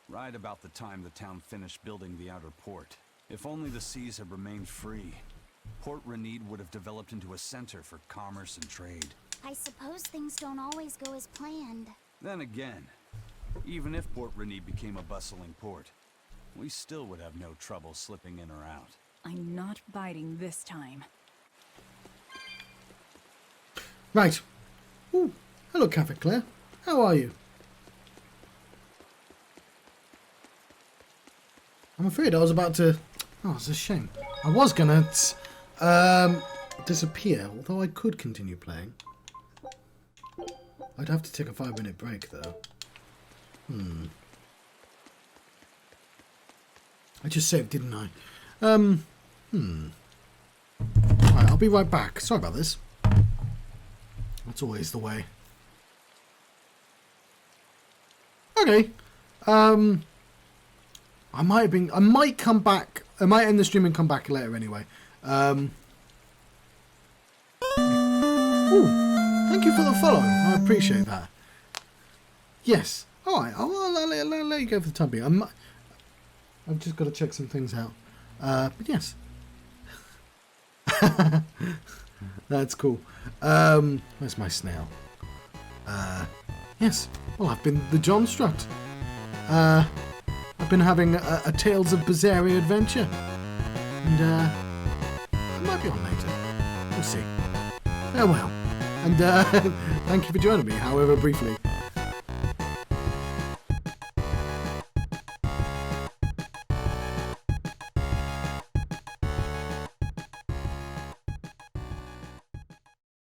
right about the time the town finished building the outer port. If only the seas had remained free, Port Renede would have developed into a center for commerce and trade. I suppose things don't always go as planned. Then again, even if Port Renede became a bustling port, we still would have no trouble slipping in or out. I'm not biting this time. Right. Ooh, hello, Cafe Claire. How are you? I'm afraid I was about to... Oh, it's a shame. I was gonna disappear, although I could continue playing. I'd have to take a 5-minute break, though. I just saved, didn't I? Right, I'll be right back. Sorry about this. That's always the way. Okay. I might come back. I might end the stream and come back later anyway. Ooh, thank you for the follow. I appreciate that. Yes. Alright, I'll let you go for the time being. I've just got to check some things out. But yes. That's cool. Where's my snail? Yes. Well, I've been the John Strut. I've been having a Tales of Berseria adventure. And, I might be on later. We'll see. Farewell. And, thank you for joining me, however briefly.